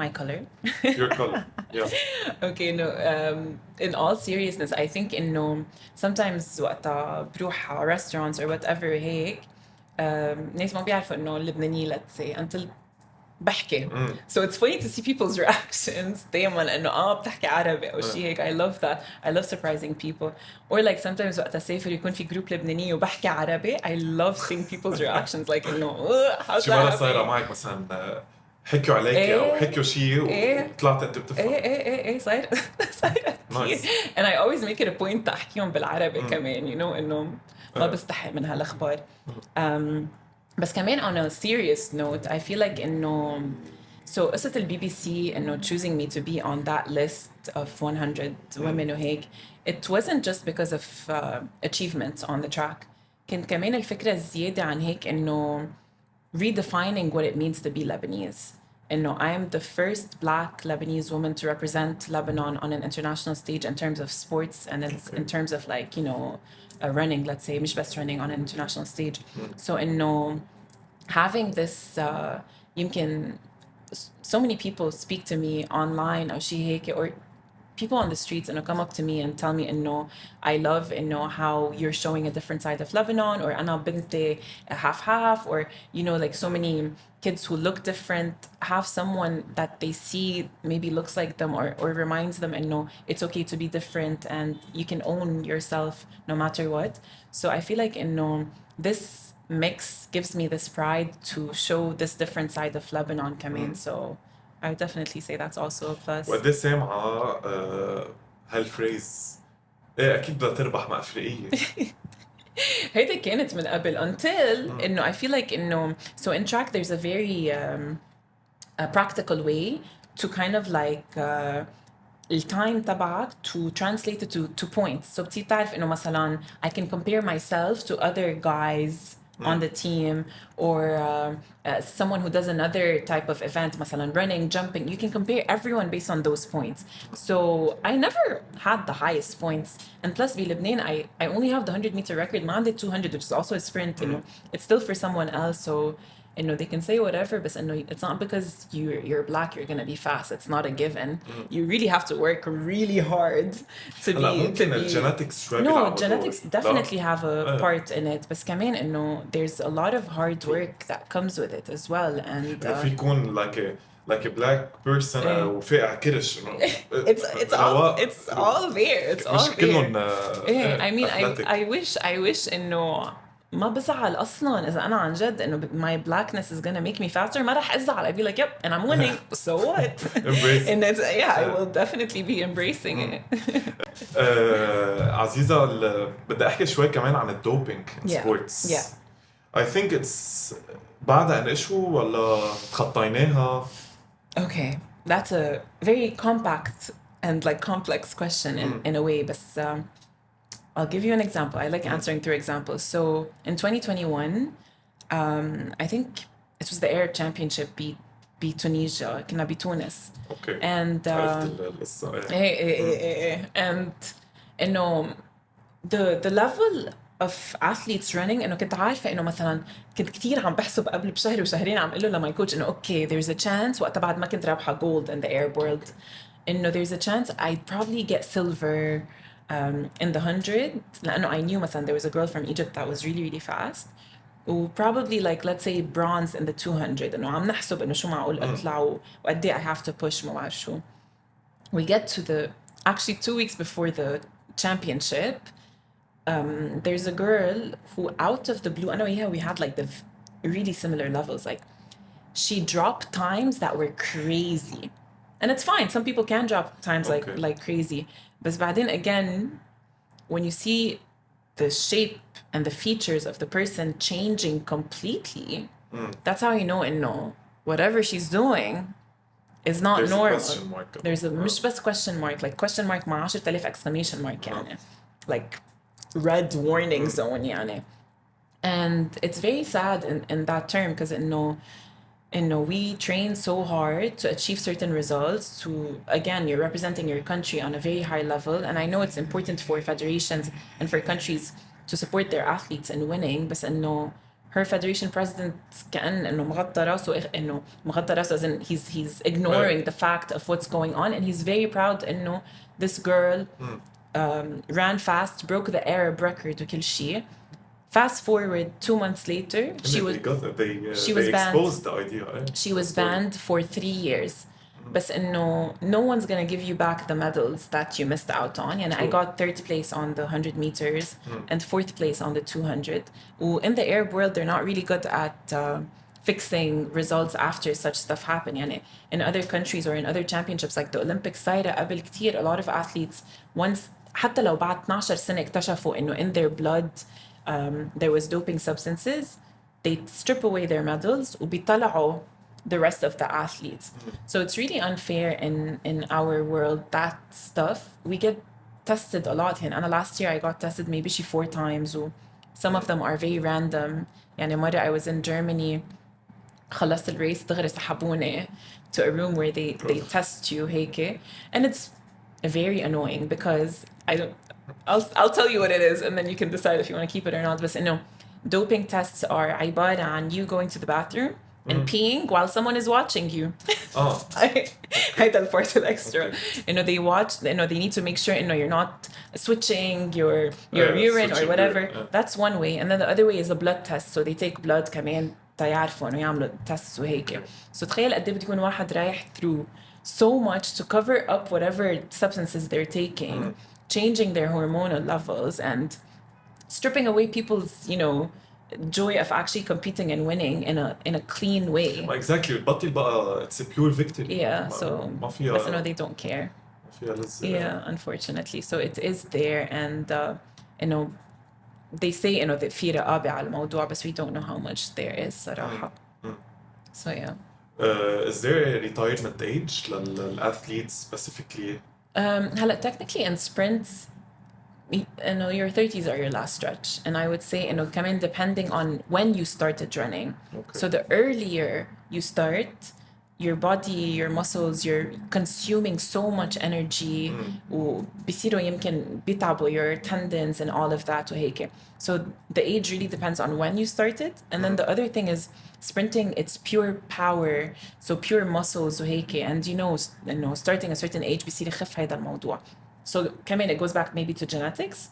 My color. your color yeah Okay, no. In all seriousness, I think إنه sometimes وقتها بروح على restaurants or whatever هيك ناس ما بيعرفوا إنه لبنانية let's say until بحكي. So it's funny to see people's reactions دايما إنه بتحكي عربي أو شيء هيك. I love that. I love surprising people. Or like sometimes وقت أسافر يكون في جروب لبنانية وبحكي عربي. I love seeing people's reactions like إنه how's شي that مرة happening? صايرة معك مثلا حكيوا عليكي او حكيوا شيء وطلعت انت بتفهم ايه صاير كتير. And I always make it a point تحكيهم بالعربي كمان you know إنه ما بستحي من هالأخبار. بس كمان on a serious note I feel like إنه so قصة البي بي سي إنه choosing me to be on that list of 100 women وهيك it wasn't just because of achievements on the track. كانت كمان الفكرة الزيادة عن هيك إنه redefining what it means to be Lebanese. إنه I am the first Black Lebanese woman to represent Lebanon on an international stage in terms of sports and in terms of like you know running, let's say مش بس running on an international stage. So إنه having this يمكن so many people speak to me online أو شيء هيك or people on the streets and come up to me and tell me إنه I love إنه how you're showing a different side of Lebanon or أنا بنتي half or you know like so many kids who look different have someone that they see maybe looks like them or reminds them إنه it's okay to be different and you can own yourself no matter what. So I feel like إنه this mix gives me this pride to show this different side of Lebanon كمان. So I would definitely say that's also a plus. وقد ايه سامعة هالفريز ايه اكيد بدها تربح مع افريقية هيدا كانت من قبل until إنه I feel like إنه so in track there's a very a practical way to kind of like التايم تبعك to translate it to points. So بتصير تعرف إنه مثلا I can compare myself to other guys on the team or someone who does another type of event مثلا running, jumping. You can compare everyone based on those points. So I never had the highest points and plus بلبنان I only have the 100 meter record ما عندي 200 which is also a sprint you know it's still for someone else. So you know they can say whatever but you know it's not because you're black you're gonna be fast. It's not a given. You really have to work really hard to be ممكن الجيناتكس شوي no genetics definitely have a part in it بس كمان إنه there's a lot of hard work that comes with it as well and في يكون like a black person وفاقع كرش it's all there. It's all مش كلهم there. I mean athletic. I wish إنه ما بزعل اصلا اذا انا عن جد انه my blackness is gonna make me faster. ما رح ازعل. I'd be like yep and I'm winning so what. Embrace. and it's yeah I will definitely be embracing it. عزيزة بدي احكي شوي كمان عن الدوبينج in Yeah. sports. Yeah. I think it's بعدها an issue ولا تخطيناها؟ Okay, that's a very compact and like complex question in a way, but I'll give you an example. I like answering through examples. So in 2021, I think it was the Arab Championship beat Tunisia, كنا بتونس. اوكي And عرفت القصة. and انه the level of athletes running انه كنت عارفه انه مثلا كنت كتير عم بحسب قبل بشهر وشهرين عم اقول له لما يكوتش انه اوكي there's a chance وقتها بعد ما كنت رابحه gold in the Arab world انه there's a chance I'd probably get silver in the 100 لانه I knew مثلا there was a girl from Egypt that was really really fast و probably like let's say bronze in the 200 انه عم نحسب انه شو معقول اطلع وقد ايه I have to push ما بعرف شو. We get to the actually 2 weeks before the championship. There's a girl who out of the blue, I know yeah we had like the really similar levels, like she dropped times that were crazy. And it's fine, some people can drop times Okay. like crazy. But بعدين again, when you see the shape and the features of the person changing completely, that's how you know no whatever she's doing is not There's a normal. question mark. There's a مش بس question mark, like question mark مع 10,000 exclamation mark يعني. Like red warning zone يعني. And it's very sad in that term because we train so hard to achieve certain results to again you're representing your country on a very high level, and I know it's important for federations and for countries to support their athletes in winning, بس انه her federation president كأن انه مغطى راسه انه مغطى راسه as in he's ignoring the fact of what's going on, and he's very proud انه this girl ran fast, broke the Arab record وكل شيء. Fast forward 2 months later, she was they banned. exposed the idea. She was banned for 3 years. But no one's gonna give you back the medals that you missed out on. And I got 3rd place on the 100 meters and 4th place on the 200. In the Arab world, they're not really good at fixing results after such stuff happen. يعني in other countries or in other championships like the Olympics صايرة قبل كتير, a lot of athletes once حتى لو بعد 12 سنة اكتشفوا إنه in their blood there was doping substances, they strip away their medals وبيطلعوا the rest of the athletes. So it's really unfair in our world, that stuff. We get tested a lot here. And last year I got tested maybe 4 times. Some of them are very random. يعني مرة I was in Germany, خلصت الريس دغري سحبوني to a room where they test you هيك. And it's very annoying because I'll tell you what it is and then you can decide if you want to keep it or not. But no, doping tests are عبارة عن you going to the bathroom and peeing while someone is watching you. هيدا البارت الextra. They watch, they need to make sure you're not switching your urine or whatever. That's one way. And then the other way is a blood test. So they take blood كمان تيعرفوا انه يعملوا tests وهيك. So تخيل قد ايه بده يكون واحد رايح through so much to cover up whatever substances they're taking, changing their hormonal levels and stripping away people's, joy of actually competing and winning in a clean way. Exactly. البطل بقى it's a pure victory. Yeah, so ما فيها بس they don't care. ما فيها لذة. Yeah, unfortunately. So it is there, and they say that في رقابة على الموضوع, but we don't know how much there is صراحة. So yeah. Is there a retirement age للathletes specifically? هلا technically in sprints, your 30s are your last stretch, and I would say كمان depending on when you started running. Okay. So the earlier you start, your body, your muscles, you're consuming so much energy وبصيروا يمكن بيتعبوا your tendons and all of that وهيك. So the age really depends on when you started. And then the other thing is sprinting, it's pure power, so pure muscles وهيك. And starting a certain age بيصير يخف هذا الموضوع. So كمان it goes back maybe to genetics,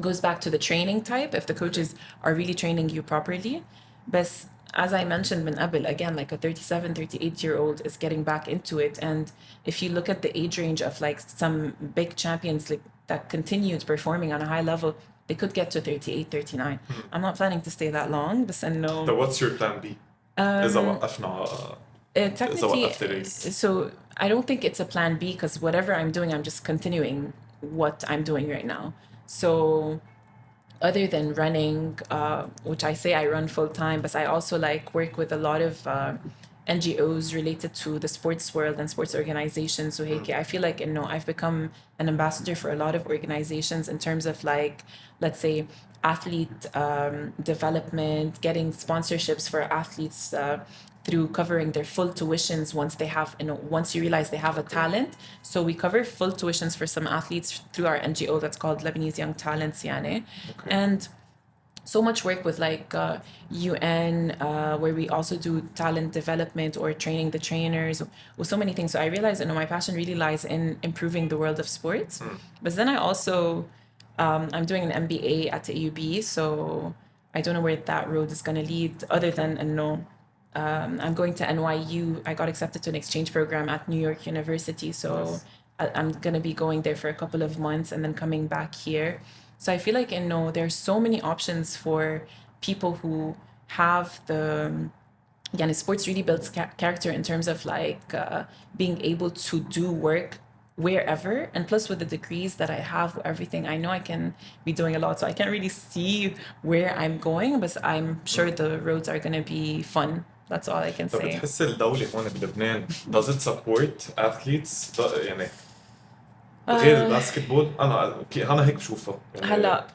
goes back to the training type, if the coaches are really training you properly. But as I mentioned من قبل, again, like a 37, 38-year-old is getting back into it. And if you look at the age range of like some big champions like that continued performing on a high level, they could get to 38, 39. I'm not planning to stay that long, بس So إنه what's your plan B? إذا وقفنا إذا technically, وقفت race. so I don't think it's a plan B because whatever I'm doing, I'm just continuing what I'm doing right now. So other than running, which I say I run full time, but I also like work with a lot of NGOs related to the sports world and sports organizations. So hey, I feel like I've become an ambassador for a lot of organizations in terms of like, let's say, athlete development, getting sponsorships for athletes through covering their full tuitions once they have, once you realize they have a talent. So we cover full tuitions for some athletes through our NGO that's called Lebanese Young Talents, يعني. Okay. And so much work with like UN, where we also do talent development or training the trainers, with so many things. So I realized, my passion really lies in improving the world of sports. But then I also, I'm doing an MBA at the AUB, so I don't know where that road is going to lead, other than I'm going to NYU. I got accepted to an exchange program at New York University, so Nice. I'm going to be going there for a couple of months and then coming back here. So I feel like there's so many options for people who have the sports really builds character in terms of like being able to do work wherever, and plus with the degrees that I have, everything, I know I can be doing a lot, so I can't really see where I'm going, but I'm sure the roads are going to be fun. That's all I can طب say. بتحس الدولة هون بلبنان does it support athletes يعني غير الباسكتبول؟ أنا هيك بشوفها يعني هلا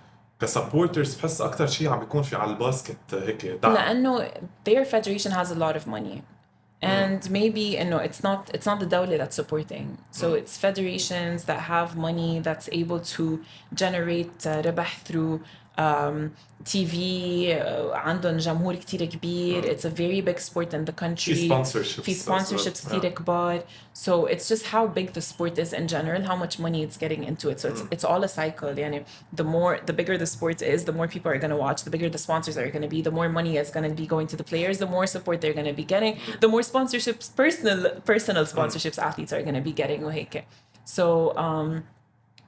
كسبورترز بحس أكتر شيء عم بيكون في على الباسكت هيك دعم. لأنه their federation has a lot of money, and maybe it's not the دولة that's supporting, so it's federations that have money that's able to generate ربح through TV. عندهم جمهور كتير كبير. It's a very big sport in the country. في sponsorships. في sponsorships كتير كبار. So it's just how big the sport is in general, how much money it's getting into it. So it's all a cycle. يعني the bigger the sport is, the more people are going to watch, the bigger the sponsors are going to be, the more money is going to be going to the players, the more support they're going to be getting, the more sponsorships, personal sponsorships athletes are going to be getting وهيك. So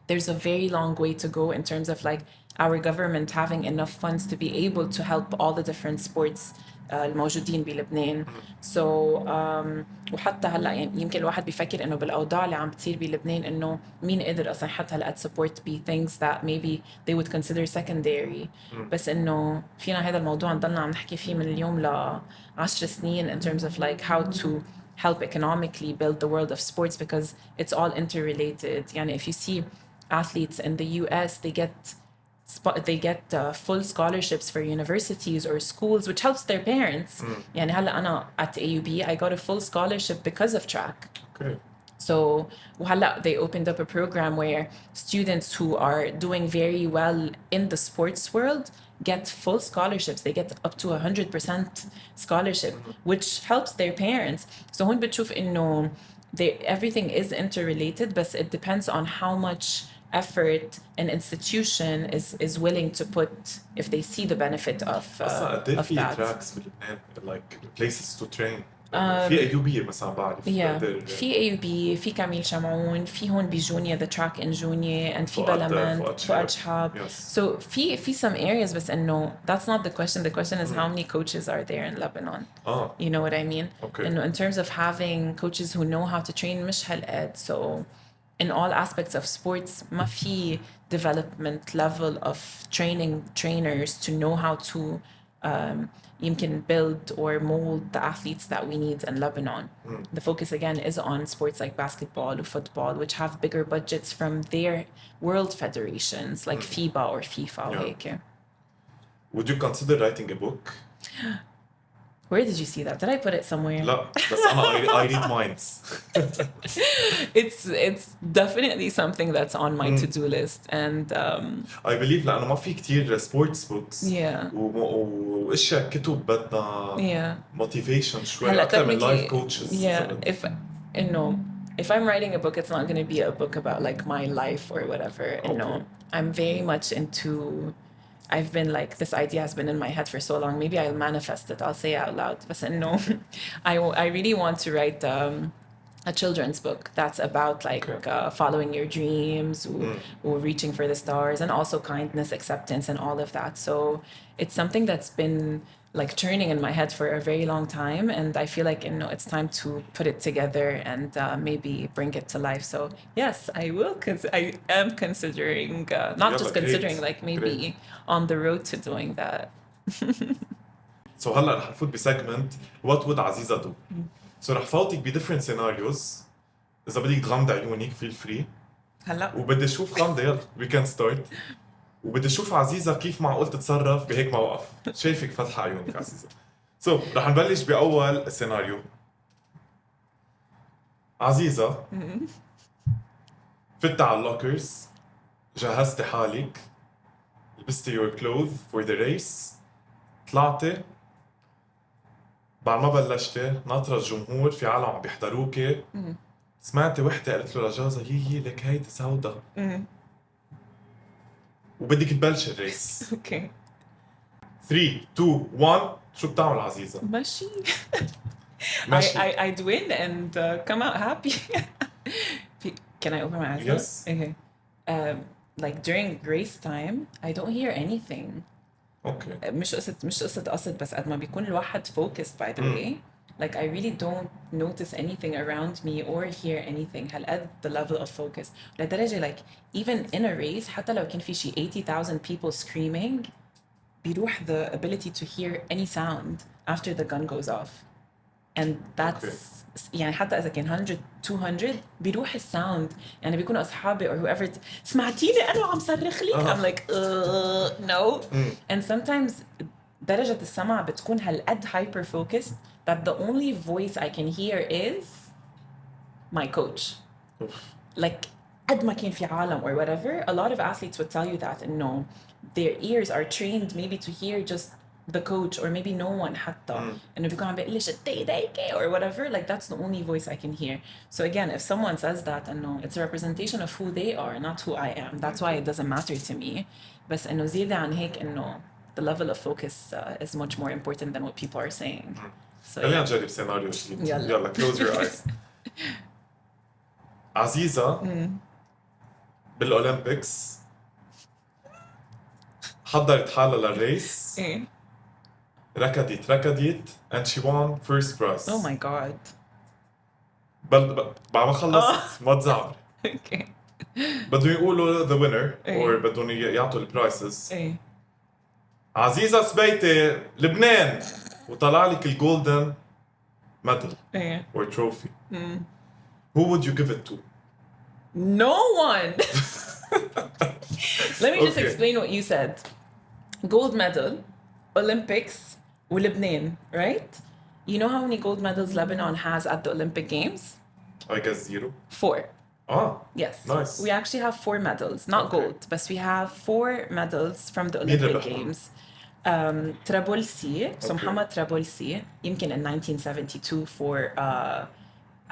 there's a very long way to go in terms of like our government having enough funds to be able to help all the different sports الموجودين بلبنان. So وحتى هلا يعني يمكن الواحد بيفكر انه بالاوضاع اللي عم بتصير بلبنان انه مين قدر اصلا يحط هالقد support ب things that maybe they would consider secondary. بس انه فينا هذا الموضوع نضلنا عم نحكي فيه من اليوم ل10 سنين in terms of like how to help economically build the world of sports, because it's all interrelated. يعني if you see athletes in the US, they get full scholarships for universities or schools, which helps their parents. يعني هلا أنا at AUB I got a full scholarship because of track. Okay. So وهلا they opened up a program where students who are doing very well in the sports world get full scholarships. They get up to 100% scholarship, which helps their parents. So هون بتشوف إنه everything is interrelated, but it depends on how much effort an institution is willing to put if they see the benefit of أصلا قد إيه of في that. tracks بلبنان like places to train. في أيوبية مثلا بعرف. Yeah. في AUB, في كاميل شمعون, في هون بجونيا the track in جونيا, and في بلمان, فؤاد شحاب. Yes. So في some areas, بس إنه that's not the question. The question is how many coaches are there in Lebanon? You know what I mean? Okay. إنه in terms of having coaches who know how to train مش هالقد. So in all aspects of sports ما في development level of training trainers to know how to يمكن build or mold the athletes that we need in Lebanon. The focus again is on sports like basketball or football, which have bigger budgets from their world federations like FIBA or FIFA. وهيك. Would you consider writing a book? Where did you see that? Did I put it somewhere? لا بس أنا I read minds. It's definitely something that's on my to-do list, and I believe لأنه ما في كتير sports books. yeah. وأشياء كتب بدنا Yeah. motivation شوي هلا أكتر من technically, life coaches. yeah. If I'm writing a book, it's not going to be a book about like my life or whatever. I'm very much into. I've been like, this idea has been in my head for so long. Maybe I'll manifest it. I'll say it out loud. But no, I really want to write a children's book that's about like following your dreams or reaching for the stars, and also kindness, acceptance, and all of that. So it's something that's been like churning in my head for a very long time, and I feel like it's time to put it together and maybe bring it to life. So yes, I am considering, not يلا just great. considering, like maybe Great. on the road to doing that. So هلا رح نفوت بسيجمنت what would عزيزة do. So رح فوتك ب different scenarios. إذا بدك تغمضي عيونك feel free. هلا وبدي أشوف غمضة يلا we can start. وبدي أشوف عزيزة كيف معقول تتصرف بهيك موقف. شايفك فتحة عيونك عزيزة. So رح نبلش بأول سيناريو. عزيزة فتي على اللوكرز، جهزتي حالك، لبستي your clothes for the race، طلعتي، بعد ما بلشتي ناطرة الجمهور، في عالم عم بيحضروكي، سمعتي وحدة قالت له لجوزها يي لك هيدي سودا، وبدك تبلش الريس. اوكي 3 2 1 شو بتعمل عزيزة؟ ماشي. ماشي. I'd win and come out happy. Can I open my eyes? Yes. Okay. Like during grace time, I don't hear anything. اوكي. مش قصة قصد، بس قد ما بيكون الواحد focused by the way. Like I really don't notice anything around me or hear anything. هالقد the level of focus. لدرجة like even in a race حتى لو كان في شي 80,000 people screaming بيروح the ability to hear any sound after the gun goes off. And that's يعني حتى إذا كان 100 200 بيروح الساوند. يعني بيكونوا أصحابي or whoever سمعتيني أنا عم صرخ لك. I'm like no. And sometimes درجة السمع بتكون هالقد hyper focused that the only voice I can hear is my coach. Like قد ما كان في عالم or whatever, a lot of athletes would tell you that no, their ears are trained maybe to hear just the coach or maybe no one حتى. إنه بيكون عم بيقلش ديكي or whatever, like that's the only voice I can hear. So again, if someone says that, and no, it's a representation of who they are, not who I am. That's why it doesn't matter to me. بس إنه زيادة عن هيك إنه the level of focus is much more important than what people are saying. So خلينا نجرب سيناريو جديد. يلا. يلا close your eyes. عزيزة بالأولمبيكس حضرت حالها للريس، إيه. ركضت and she won first prize. Oh my god. بعد ما خلصت ما تزعل. Okay. بدهم يقولوا the winner إيه. or بدهم يعطوا البرايسز. إيه. عزيزة سبيتي لبنان، وطلع لك الجولدن medal إيه. or trophy. Who would you give it to? No one. Let me just Okay. explain what you said. Gold medal, Olympics, Lebanon, right? You know how many gold medals Lebanon has at the Olympic Games? I guess 0. 4. Ah, Yes. Nice. We actually have 4 medals, not Okay. gold, but we have 4 medals from the مين Olympic ربحهم؟ Games. Trabolsi, so Okay. Muhammad Trabolsi, يمكن in 1972 for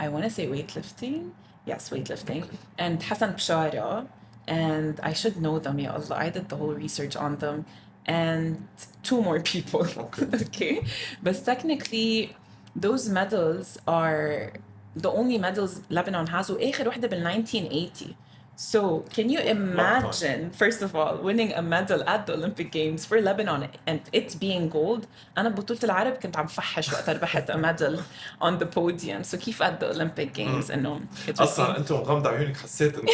I want to say weightlifting. Yes, weightlifting. And Hassan Bshara, and I should know them, ya Allah. I did the whole research on them. And 2 more people. Okay. Okay. But technically, those medals are the only medals Lebanon has. وآخر واحدة بال 1980. So can you imagine, first of all, winning a medal at the Olympic Games for Lebanon and it being gold? أنا ببطولة العرب كنت عم فحش وقت ربحت a medal on the podium. So كيف at the Olympic Games إنه it was أصلاً أنت ومغمض عيونك حسيت إنه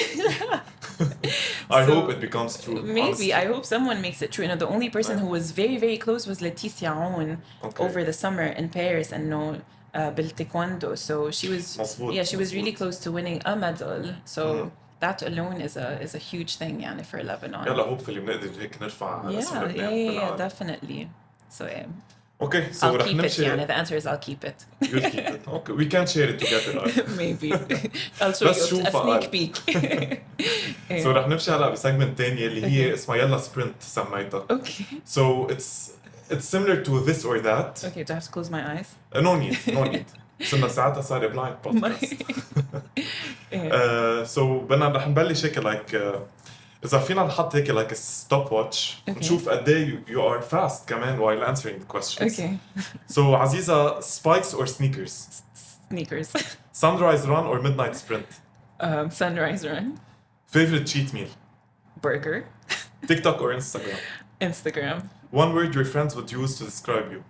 I So, hope it becomes true. maybe honestly. I hope someone makes it true. You know, the only person who was very very close was Laetitia Aoun Okay. over the summer in Paris, and no, بالتايكوندو. So she was مظبوط, yeah, she was really مظبوط. close to winning a medal. So that alone is a huge thing يعني for Lebanon. يلا hopefully بنقدر هيك نرفع Yeah, اسم لبنان yeah, بالعالم. definitely. So yeah, Okay, so I'll رح keep it. نمشي. يعني the answer is I'll keep it. You'll keep it. Okay, we can share it together. Right? Maybe I'll show بس you شوف a sneak أقل. peek. So رح نمشي هلا بسيجمنت تانية اللي هي اسمها يلا سبرنت سميتها. Okay. So it's similar to this or that. Okay, do I have to close my eyes? No need. صرنا ساعتها صار بلايند بودكاست. So بدنا رح نبلش هيك إذا فينا نحط هيك like a stopwatch Okay. نشوف قد إيه you are fast كمان while answering the questions. Okay. So عزيزة spikes or sneakers? Sneakers. Sunrise run or midnight sprint? Sunrise run. Favorite cheat meal? Burger. TikTok or Instagram? Instagram. One word your friends would use to describe you?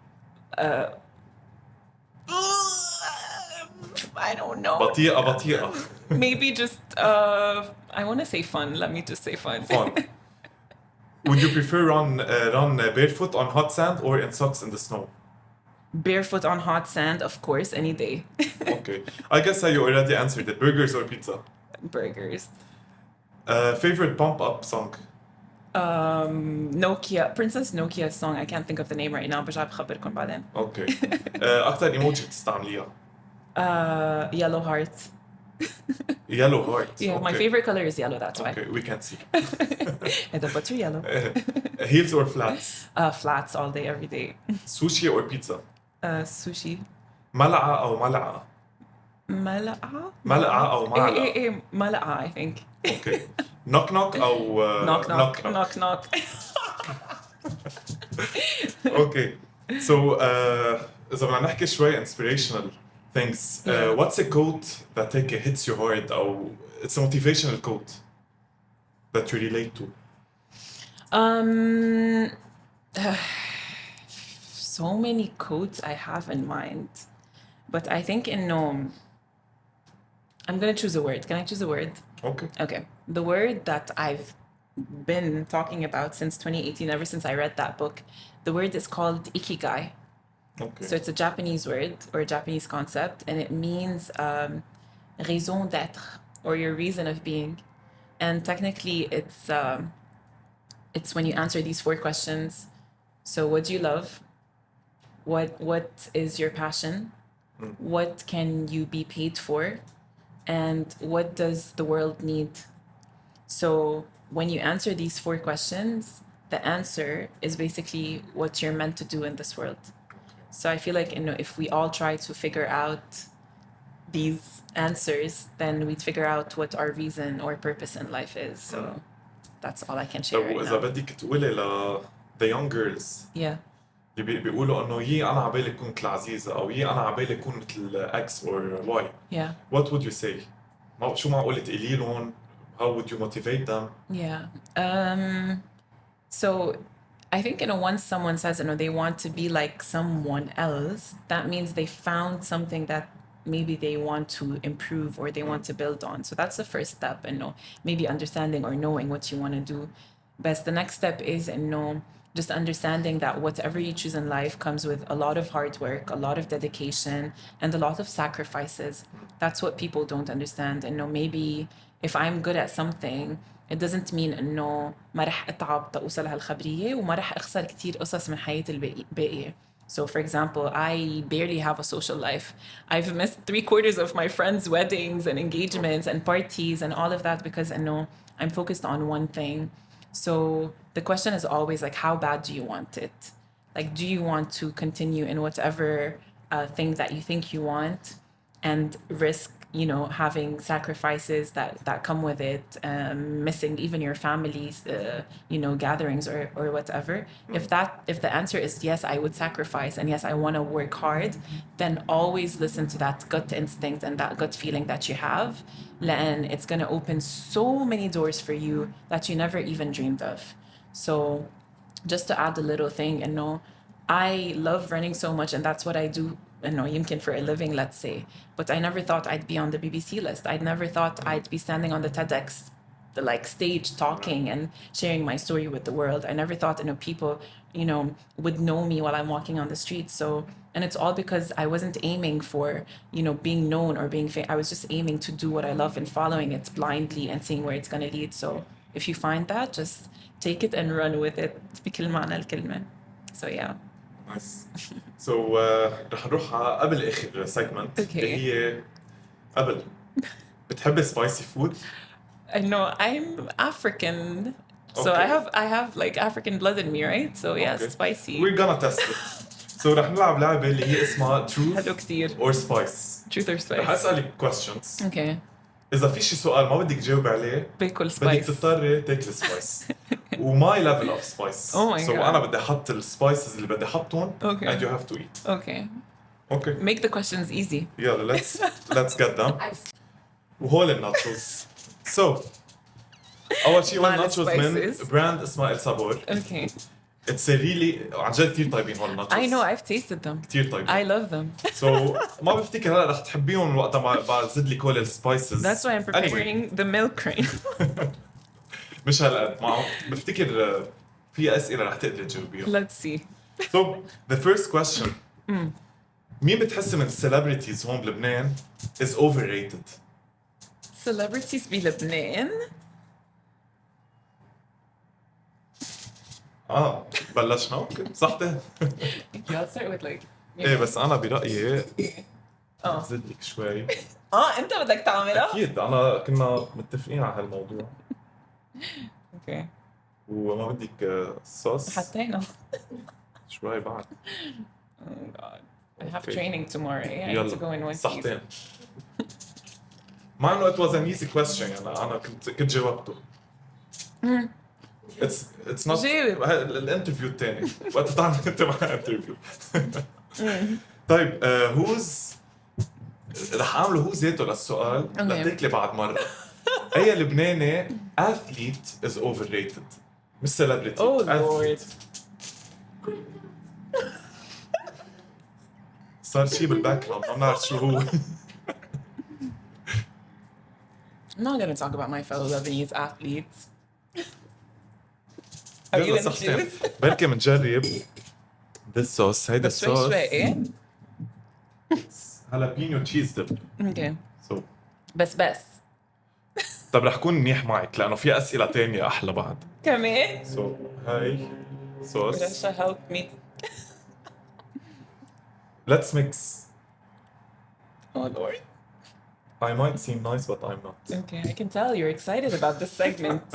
I don't know. بطيئة. Maybe just I want to say fun. Let me just say fun. Fun. Would you prefer run barefoot on hot sand or in socks in the snow? Barefoot on hot sand, of course, any day. Okay. I guess you already answered it. Burgers or pizza? Burgers. Favorite pump up song? Nokia, Princess Nokia song. I can't think of the name right now, برجع بخبركم بعدين. Okay. أكتر ايموجي بتستعمليها؟ Yellow heart. Yellow heart. Yeah, my Okay. favorite color is yellow, that's why. Okay, we can see. And the butter yellow. Heels or flats? Flats all day, every day. Sushi or pizza? Sushi. ملعقة أو ملعقة؟ ملعقة? ملعقة أو معلقة؟ إيه ملعقة, I think. Okay. Knock knock أو knock knock. Okay. So إذا بدنا نحكي شوي inspirational things. What's a quote that hits you hard أو it's a motivational quote that you relate to? So many quotes I have in mind, but I think I'm gonna choose a word. Can I choose a word? Okay. Okay. The word that I've been talking about since 2018, ever since I read that book, the word is called ikigai. Okay. So it's a Japanese word or a Japanese concept, and it means raison d'être, or your reason of being. And technically, it's when you answer these 4 questions. So, what do you love? What is your passion? What can you be paid for? And what does the world need? So, when you answer these 4 questions, the answer is basically what you're meant to do in this world. So I feel like, if we all try to figure out these answers, then we'd figure out what our reason or purpose in life is. So that's all I can share right إذا now. بدك تقولي the young girls Yeah. اللي بيقولوا إنه أنا عبالي كون مثل عزيزة أو أنا عبالي كون مثل X or Y. Yeah. What would you say? شو معقولة تقولي لهم? How would you motivate them? Yeah. So I think, once someone says, they want to be like someone else, that means they found something that maybe they want to improve or they want to build on. So that's the first step, maybe understanding or knowing what you want to do. But the next step is, just understanding that whatever you choose in life comes with a lot of hard work, a lot of dedication, and a lot of sacrifices. That's what people don't understand. Maybe if I'm good at something, it doesn't mean إنه ما رح أتعب تأوصل هالخبرية وما رح أخسر كتير قصص من حياتي الباقية. So for example, I barely have a social life. I've missed 3/4 of my friends' weddings and engagements and parties and all of that because I'm focused on one thing. So the question is always like, how bad do you want it? Like, do you want to continue in whatever thing that you think you want and risk having sacrifices that come with it, missing even your family's, gatherings or whatever. If the answer is yes, I would sacrifice, and yes, I want to work hard, then always listen to that gut instinct and that gut feeling that you have. And it's going to open so many doors for you that you never even dreamed of. So just to add a little thing, I love running so much, and that's what I do. يمكن for a living, let's say. But I never thought I'd be on the BBC list. I'd never thought I'd be standing on the TEDx stage talking and sharing my story with the world. I never thought people, would know me while I'm walking on the street. So, and it's all because I wasn't aiming for, being known or being famous. I was just aiming to do what I love and following it blindly and seeing where it's going to lead. So if you find that, just take it and run with it. بكل معنى الكلمة. So yeah. Nice. So رح نروح على قبل آخر segment Okay. اللي هي قبل بتحبي spicy food؟ I know I'm African, so Okay. I have like African blood in me, right? So yes, Okay. spicy. We're gonna test it. So رح نلعب لعبة اللي هي اسمها حلو truth كتير. or spice. Truth or رح spice? أسألك questions. Okay. إذا في شي سؤال ما بدك تجاوب عليه باكل بدك spice. تضطري تاكلي سبايس. وماي ليفل اوف سبايس. Oh my So God. أنا بدي أحط السبايسز اللي بدي أحطهم Okay. and you have to eat. Okay. اوكي Make the questions easy. يلا let's get them. وهول الناتشوز. So اول شيء مع هول الناتشوز من الspices. براند اسمها السابور. Okay. It's a really عن جد كثير طيبين هول الناتشوز. I know, I've tasted them. كثير طيبين. I love them. So ما بفتكر هلا رح تحبيهم وقت ما بزيد لك كل السبايسز. That's why I'm preparing the milk cream. مش هالقد بفتكر في اسئله رح تقدري تجاوبيها. Let's see. So the first question. مين بتحسي من السيلبرتيز هون بلبنان is overrated؟ Celebrities بلبنان. بلشنا اوكي صحتين. Y'all start with like. ايه بس انا برايي اه زد لك شوي. انت بدك تعملها؟ اكيد انا كنا متفقين على هالموضوع اوكي. وما بدك صوص حطينا. شوي بعد. Oh god. I have Okay. training tomorrow. I need to go in one piece. صحتين. مع انه it was an easy question يعني انا كنت جاوبته. It's not جاوب. الانترفيو الثاني وقت تعمل انت مع انترفيو. طيب who's رح اعمله هو ذاته للسؤال Okay. لتاكلي بعد مره. اي لبناني athlete is overrated مش celebrity. Oh athlete. lord. صار شيء بالباك جراوند ما بنعرف شو هو. I'm not gonna talk about my fellow Lebanese athletes. Are you يلا gonna صحتين. choose? بركي بنجرب this sauce. هيدا بس شوي الصوص شوي ايه؟ هالابينيو تشيز دب. اوكي. So بس طب رح كون منيح معك لانه في اسئله تانية احلى بعد. كمان So هاي صوص. رشا help me. Let's mix. Oh lord. I might seem nice but I'm not. Okay, I can tell you're excited about this segment.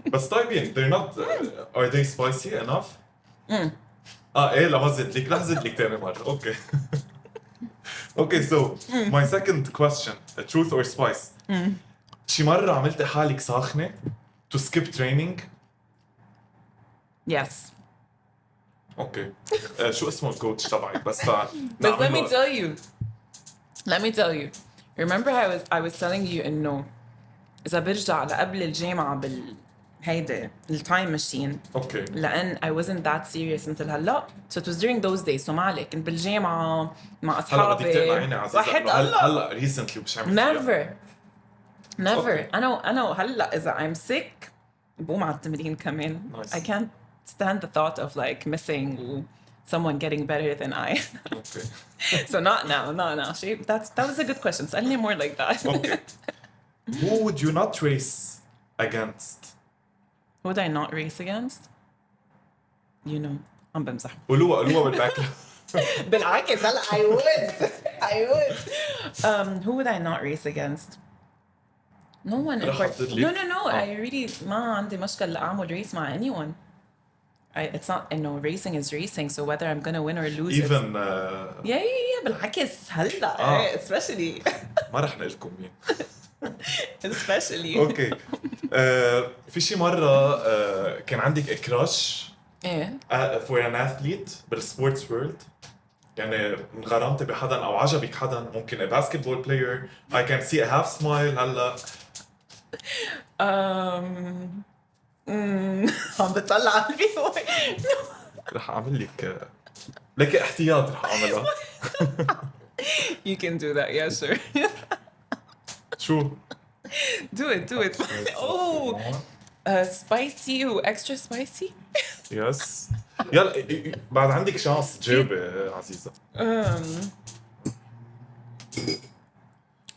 بس طيبين they're not are they spicy enough؟ ايه لا ما زدت لك رح زد لك تاني مرة اوكي. Okay so my second question truth or spice. شي مرة عملتي حالك ساخنة to skip training؟ Yes. اوكي شو اسمه الكوتش تبعك بس But let me tell you. Let me tell you. Remember I was telling you إنه إذا برجع لقبل الجامعة هيدا التايم ماشين اوكي لأن I wasn't that serious مثل هلا. So it was during those days. So ما عليك كنت بالجامعة مع هلا أصحابي. بدك تقنعيني عزيزة وحد إنه الله. هلا ريسنتلي مش عامل فيها. Never. Okay. أنا هلا إذا I'm sick بقوم على التمرين كمان. Nice. I can't stand the thought of like missing someone getting better than I. اوكي So not now. That was a good question. Suddenly more like that. اوكي. Who would you not race against؟ Who would I not race against? You know, عم بمزح. قولوها بالباك. بالعكس هلا I would. Who would I not race against? No one. رح أحط لك. No. I really ما عندي مشكلة أعمل race مع anyone. It's not, racing is racing, so whether I'm gonna win or lose. even Yeah, بالعكس هلا especially. ما رح نقول لكم مين. especially. اوكي في شي مرة كان عندك كراش ايه for an athlete بالسبورتس وورلد يعني انغرمتي بحدا او عجبك حدا ممكن a basketball player I can see a half smile هلا. عم بطلع فيه. رح اعمل لك احتياط رح اعملها. You can do that, yeah, sure. شو؟ do it. Oh, spicy و extra spicy. يس يلا بعد عندك شانس تجاوبي عزيزة.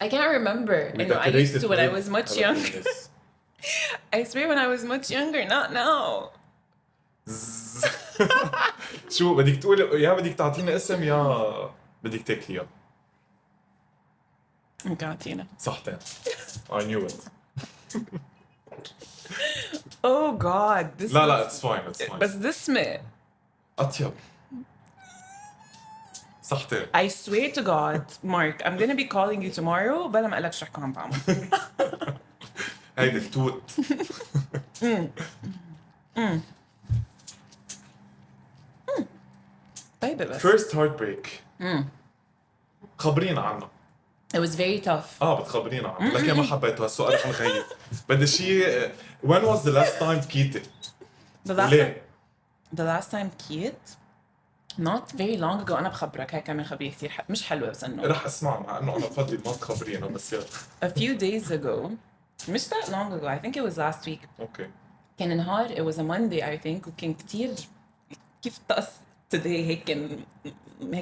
I can't remember. I used to when I was much younger. I swear when I was much younger, not now. شو بدك تقولي يا بدك تعطيني اسم يا بدك تاكليها؟ قاعدين. صحتين. I knew it. Oh God, this. لا it's fine. بس this me. أطيب. صحتين. I swear to God, Mark, I'm gonna be calling you tomorrow بلا ما أقلك شو رح كون بعمل. هيدي التوت. طيبة بس. first heartbreak خبرينا عنه. It was very tough. بتخبرينا عنه لكن ما حبيته هالسؤال رح نغير. بدي شيء when was the last time بكيتي؟ The last time كيت not very long ago. أنا بخبرك هاي كمان خبرية كتير مش حلوة بس إنه رح اسمع مع إنه أنا بفضل ما تخبرينا بس يلا. a few days ago مش that long ago. I think it was last week. Okay. كان نهار it was a Monday I think وكان كتير كيف طقس today هيك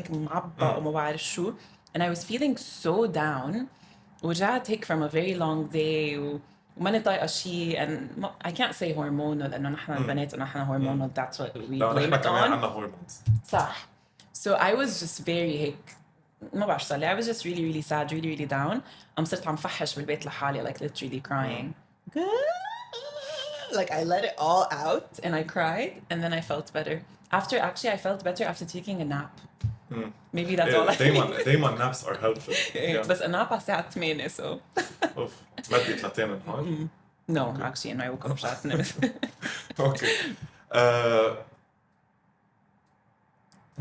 معبى وما بعرف شو and I was feeling so down ورجعت هيك from a very long day وماني طايقة شيء and I can't say hormonal لأنه نحن البنات ونحن hormonal that's what we لا blame نحن it كمان on. عنا هرمونز. صح. So I was just very هيك ما بعرف صار لي I was just really sad really down. صرت عم فحش بالبيت لحالي like literally crying. Like I let it all out and I cried and then I felt better. I felt better after taking a nap. Maybe that's all I need. دايما naps are helpful. بس a nap على الساعة 8 so. اوف مدي 3 النهار. No, actually I woke up الساعة 2. Okay.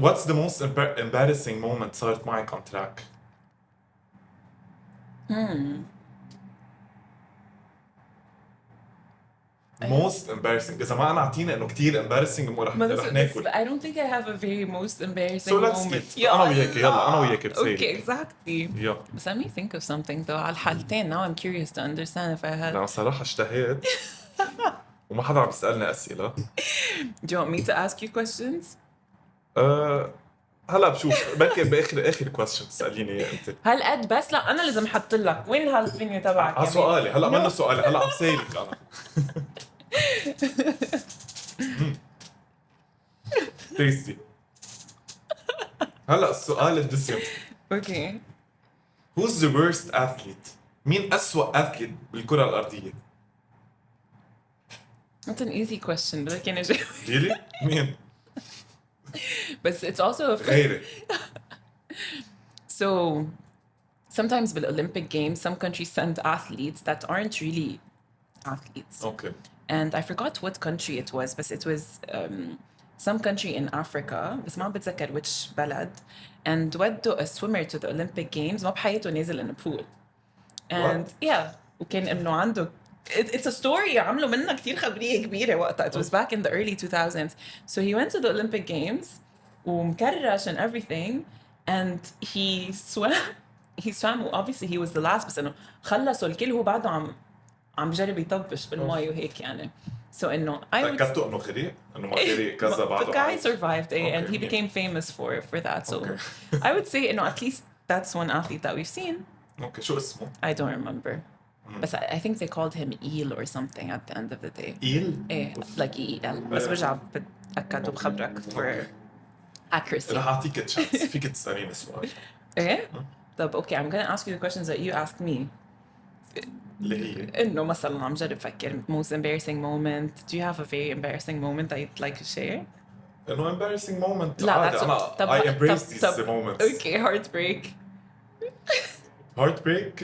What's the most embarrassing moment صارت معك on track? Most embarrassing. إذا ما أنا أعطيني إنه كتير embarrassing رح ناكل. I don't think I have a very most embarrassing So let's moment. skip. أنا وياك يلا أنا وياك بتصير. Okay, exactly. Yeah. But let me think of something though. على الحالتين now I'm curious to understand if I had. لا صراحة اشتهيت وما حدا عم يسألني أسئلة. Do you want me to ask you questions? هلا بشوف بلكي بآخر question تسأليني إياه أنت. هالقد بس لا أنا لازم أحط لك وين هالفينيو تبعك على سؤالي هلا منه سؤالي هلا عم سألك أنا. tasty. هلا السؤال الدسم. Okay. Who's the worst athlete? مين أسوأ athlete بالكرة الأرضية؟ That's an easy question but I can't أجاوب. Really? مين؟ بس it's also a غيري. So sometimes with Olympic Games some countries send athletes that aren't really athletes. Okay. And I forgot what country it was but it was some country in Africa بس ما بتذكر which بلد and ودوا a swimmer to the Olympic Games ما بحياته نازل in a pool and yeah وكان إنه عنده it's a story عملوا منها كتير خبرية كبيرة وقتها. It was back in the early 2000s. So he went to the Olympic Games ومكرش and everything and he swam obviously he was the last بس إنه خلصوا الكل هو بعده عم بجرب يطبش بالماء وهيك يعني. So إنه I would تأكدتوا إنه غريق؟ إنه ما غريق كذا بعده. The guy survived and he Okay. became famous for that. So Okay. I would say إنه at least that's one athlete that we've seen. Okay. شو اسمه؟ I don't remember. But I think they called him Eel or something at the end of the day. إيل؟ إيه like EEL بس برجع بتأكد وبخبرك for accuracy. رح أعطيك تشانس فيك تسأليني سؤال. إيه؟ طب okay I'm gonna ask you the questions that you asked me. اللي هي إنه مثلا عم جرب فكر most embarrassing moment. Do you have a very embarrassing moment that you'd like to share? إنه embarrassing moment لا عادي that's أنا I embrace these moments. Okay heartbreak. Heartbreak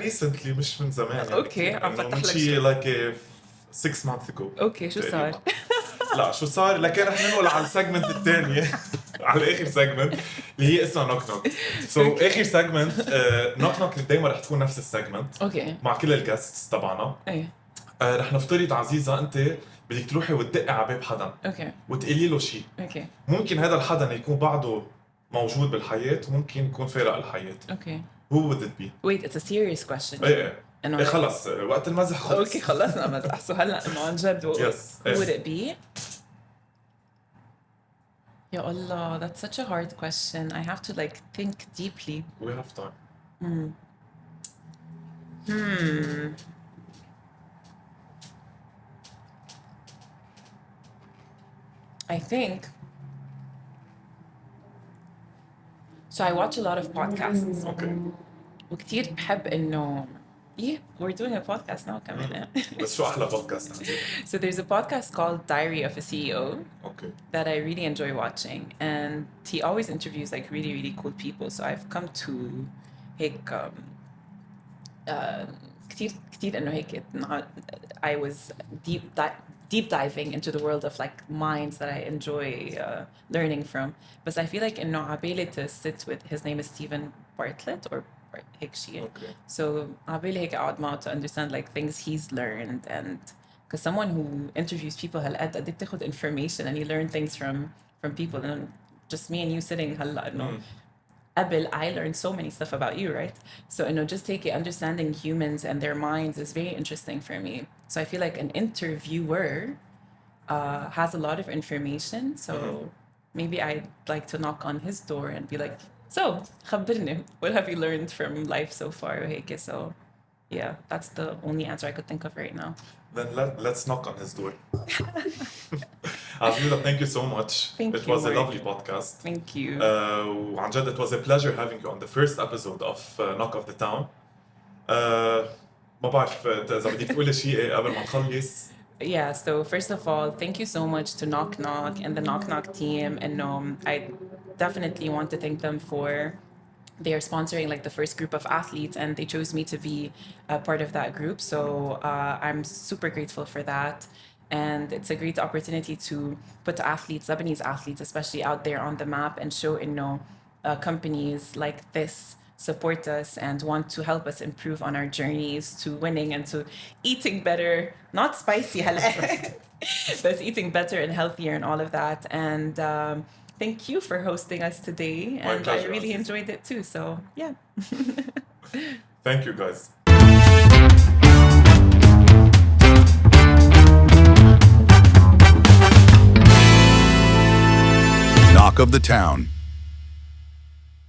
recently مش من زمان يعني أوكي، عم إنه فتح من لك شي شي. like 6 months ago. Okay شو صار؟ تقريباً. لا شو صار لكن رح ننقل على السيجمنت الثانية على آخر سيجمنت اللي هي اسمها نوك نوك. سو آخر سيجمنت نوك نوك دايما رح تكون نفس السيجمنت Okay. مع كل الجاستس تبعنا. إيه. رح نفترض عزيزة أنت بدك تروحي وتدقي على باب حدا Okay. وتقولي له شيء. Okay. ممكن هذا الحدا يكون بعده موجود بالحياة وممكن يكون فارق الحياة. Okay. Who would it be؟ Wait it's a serious question. ايه إنه ايه خلص وقت المزح خلص. اوكي خلصنا مزح سو هلا انه عن جد Yes. who would it be؟ يا الله that's such a hard question. I have to like think deeply. We have time. I think so I watch a lot of podcasts Okay. وكتير بحب انه yeah we're doing a podcast now كمان. بس شو أحلى بودكاست عندي؟ So there's a podcast called Diary of a CEO Okay. that I really enjoy watching and he always interviews like really cool people so I've come to هيك كتير إنه هيك I was deep diving into the world of like minds that I enjoy learning from. But I feel like إنه عبالي to sit with, his name is Stephen Bartlett or هيك شيء. Okay. So عبالي هيك أقعد معه to understand like things he's learned, and because someone who interviews people هالقد قد بتاخد information and you learn things from people, and just me and you sitting هلا إنه قبل I learned so many stuff about you, right? So just take it, understanding humans and their minds is very interesting for me. So I feel like an interviewer has a lot of information. So maybe I'd like to knock on his door and be like, so خبرني, what have you learned from life so far? وهيك. So yeah, that's the only answer I could think of right now. Then let's knock on his door. Aziza, thank you so much. Thank it you, was a Mark. lovely podcast. Thank you. وعن جد it was a pleasure having you on the first episode of Knock of the Town. ما بعرف إذا بدك تقولي شيء قبل ما نخلص. Yeah, so first of all, thank you so much to Knock Knock and the Knock Knock team. And I definitely want to thank them for they are sponsoring like the first group of athletes, and they chose me to be a part of that group. So I'm super grateful for that. And it's a great opportunity to put athletes, Lebanese athletes especially, out there on the map and show companies like this support us and want to help us improve on our journeys to winning and to eating better, not spicy, but eating better and healthier and all of that. And thank you for hosting us today. My And pleasure, I really Aziza. enjoyed it too. So yeah. Thank you, guys. Knock of the Town.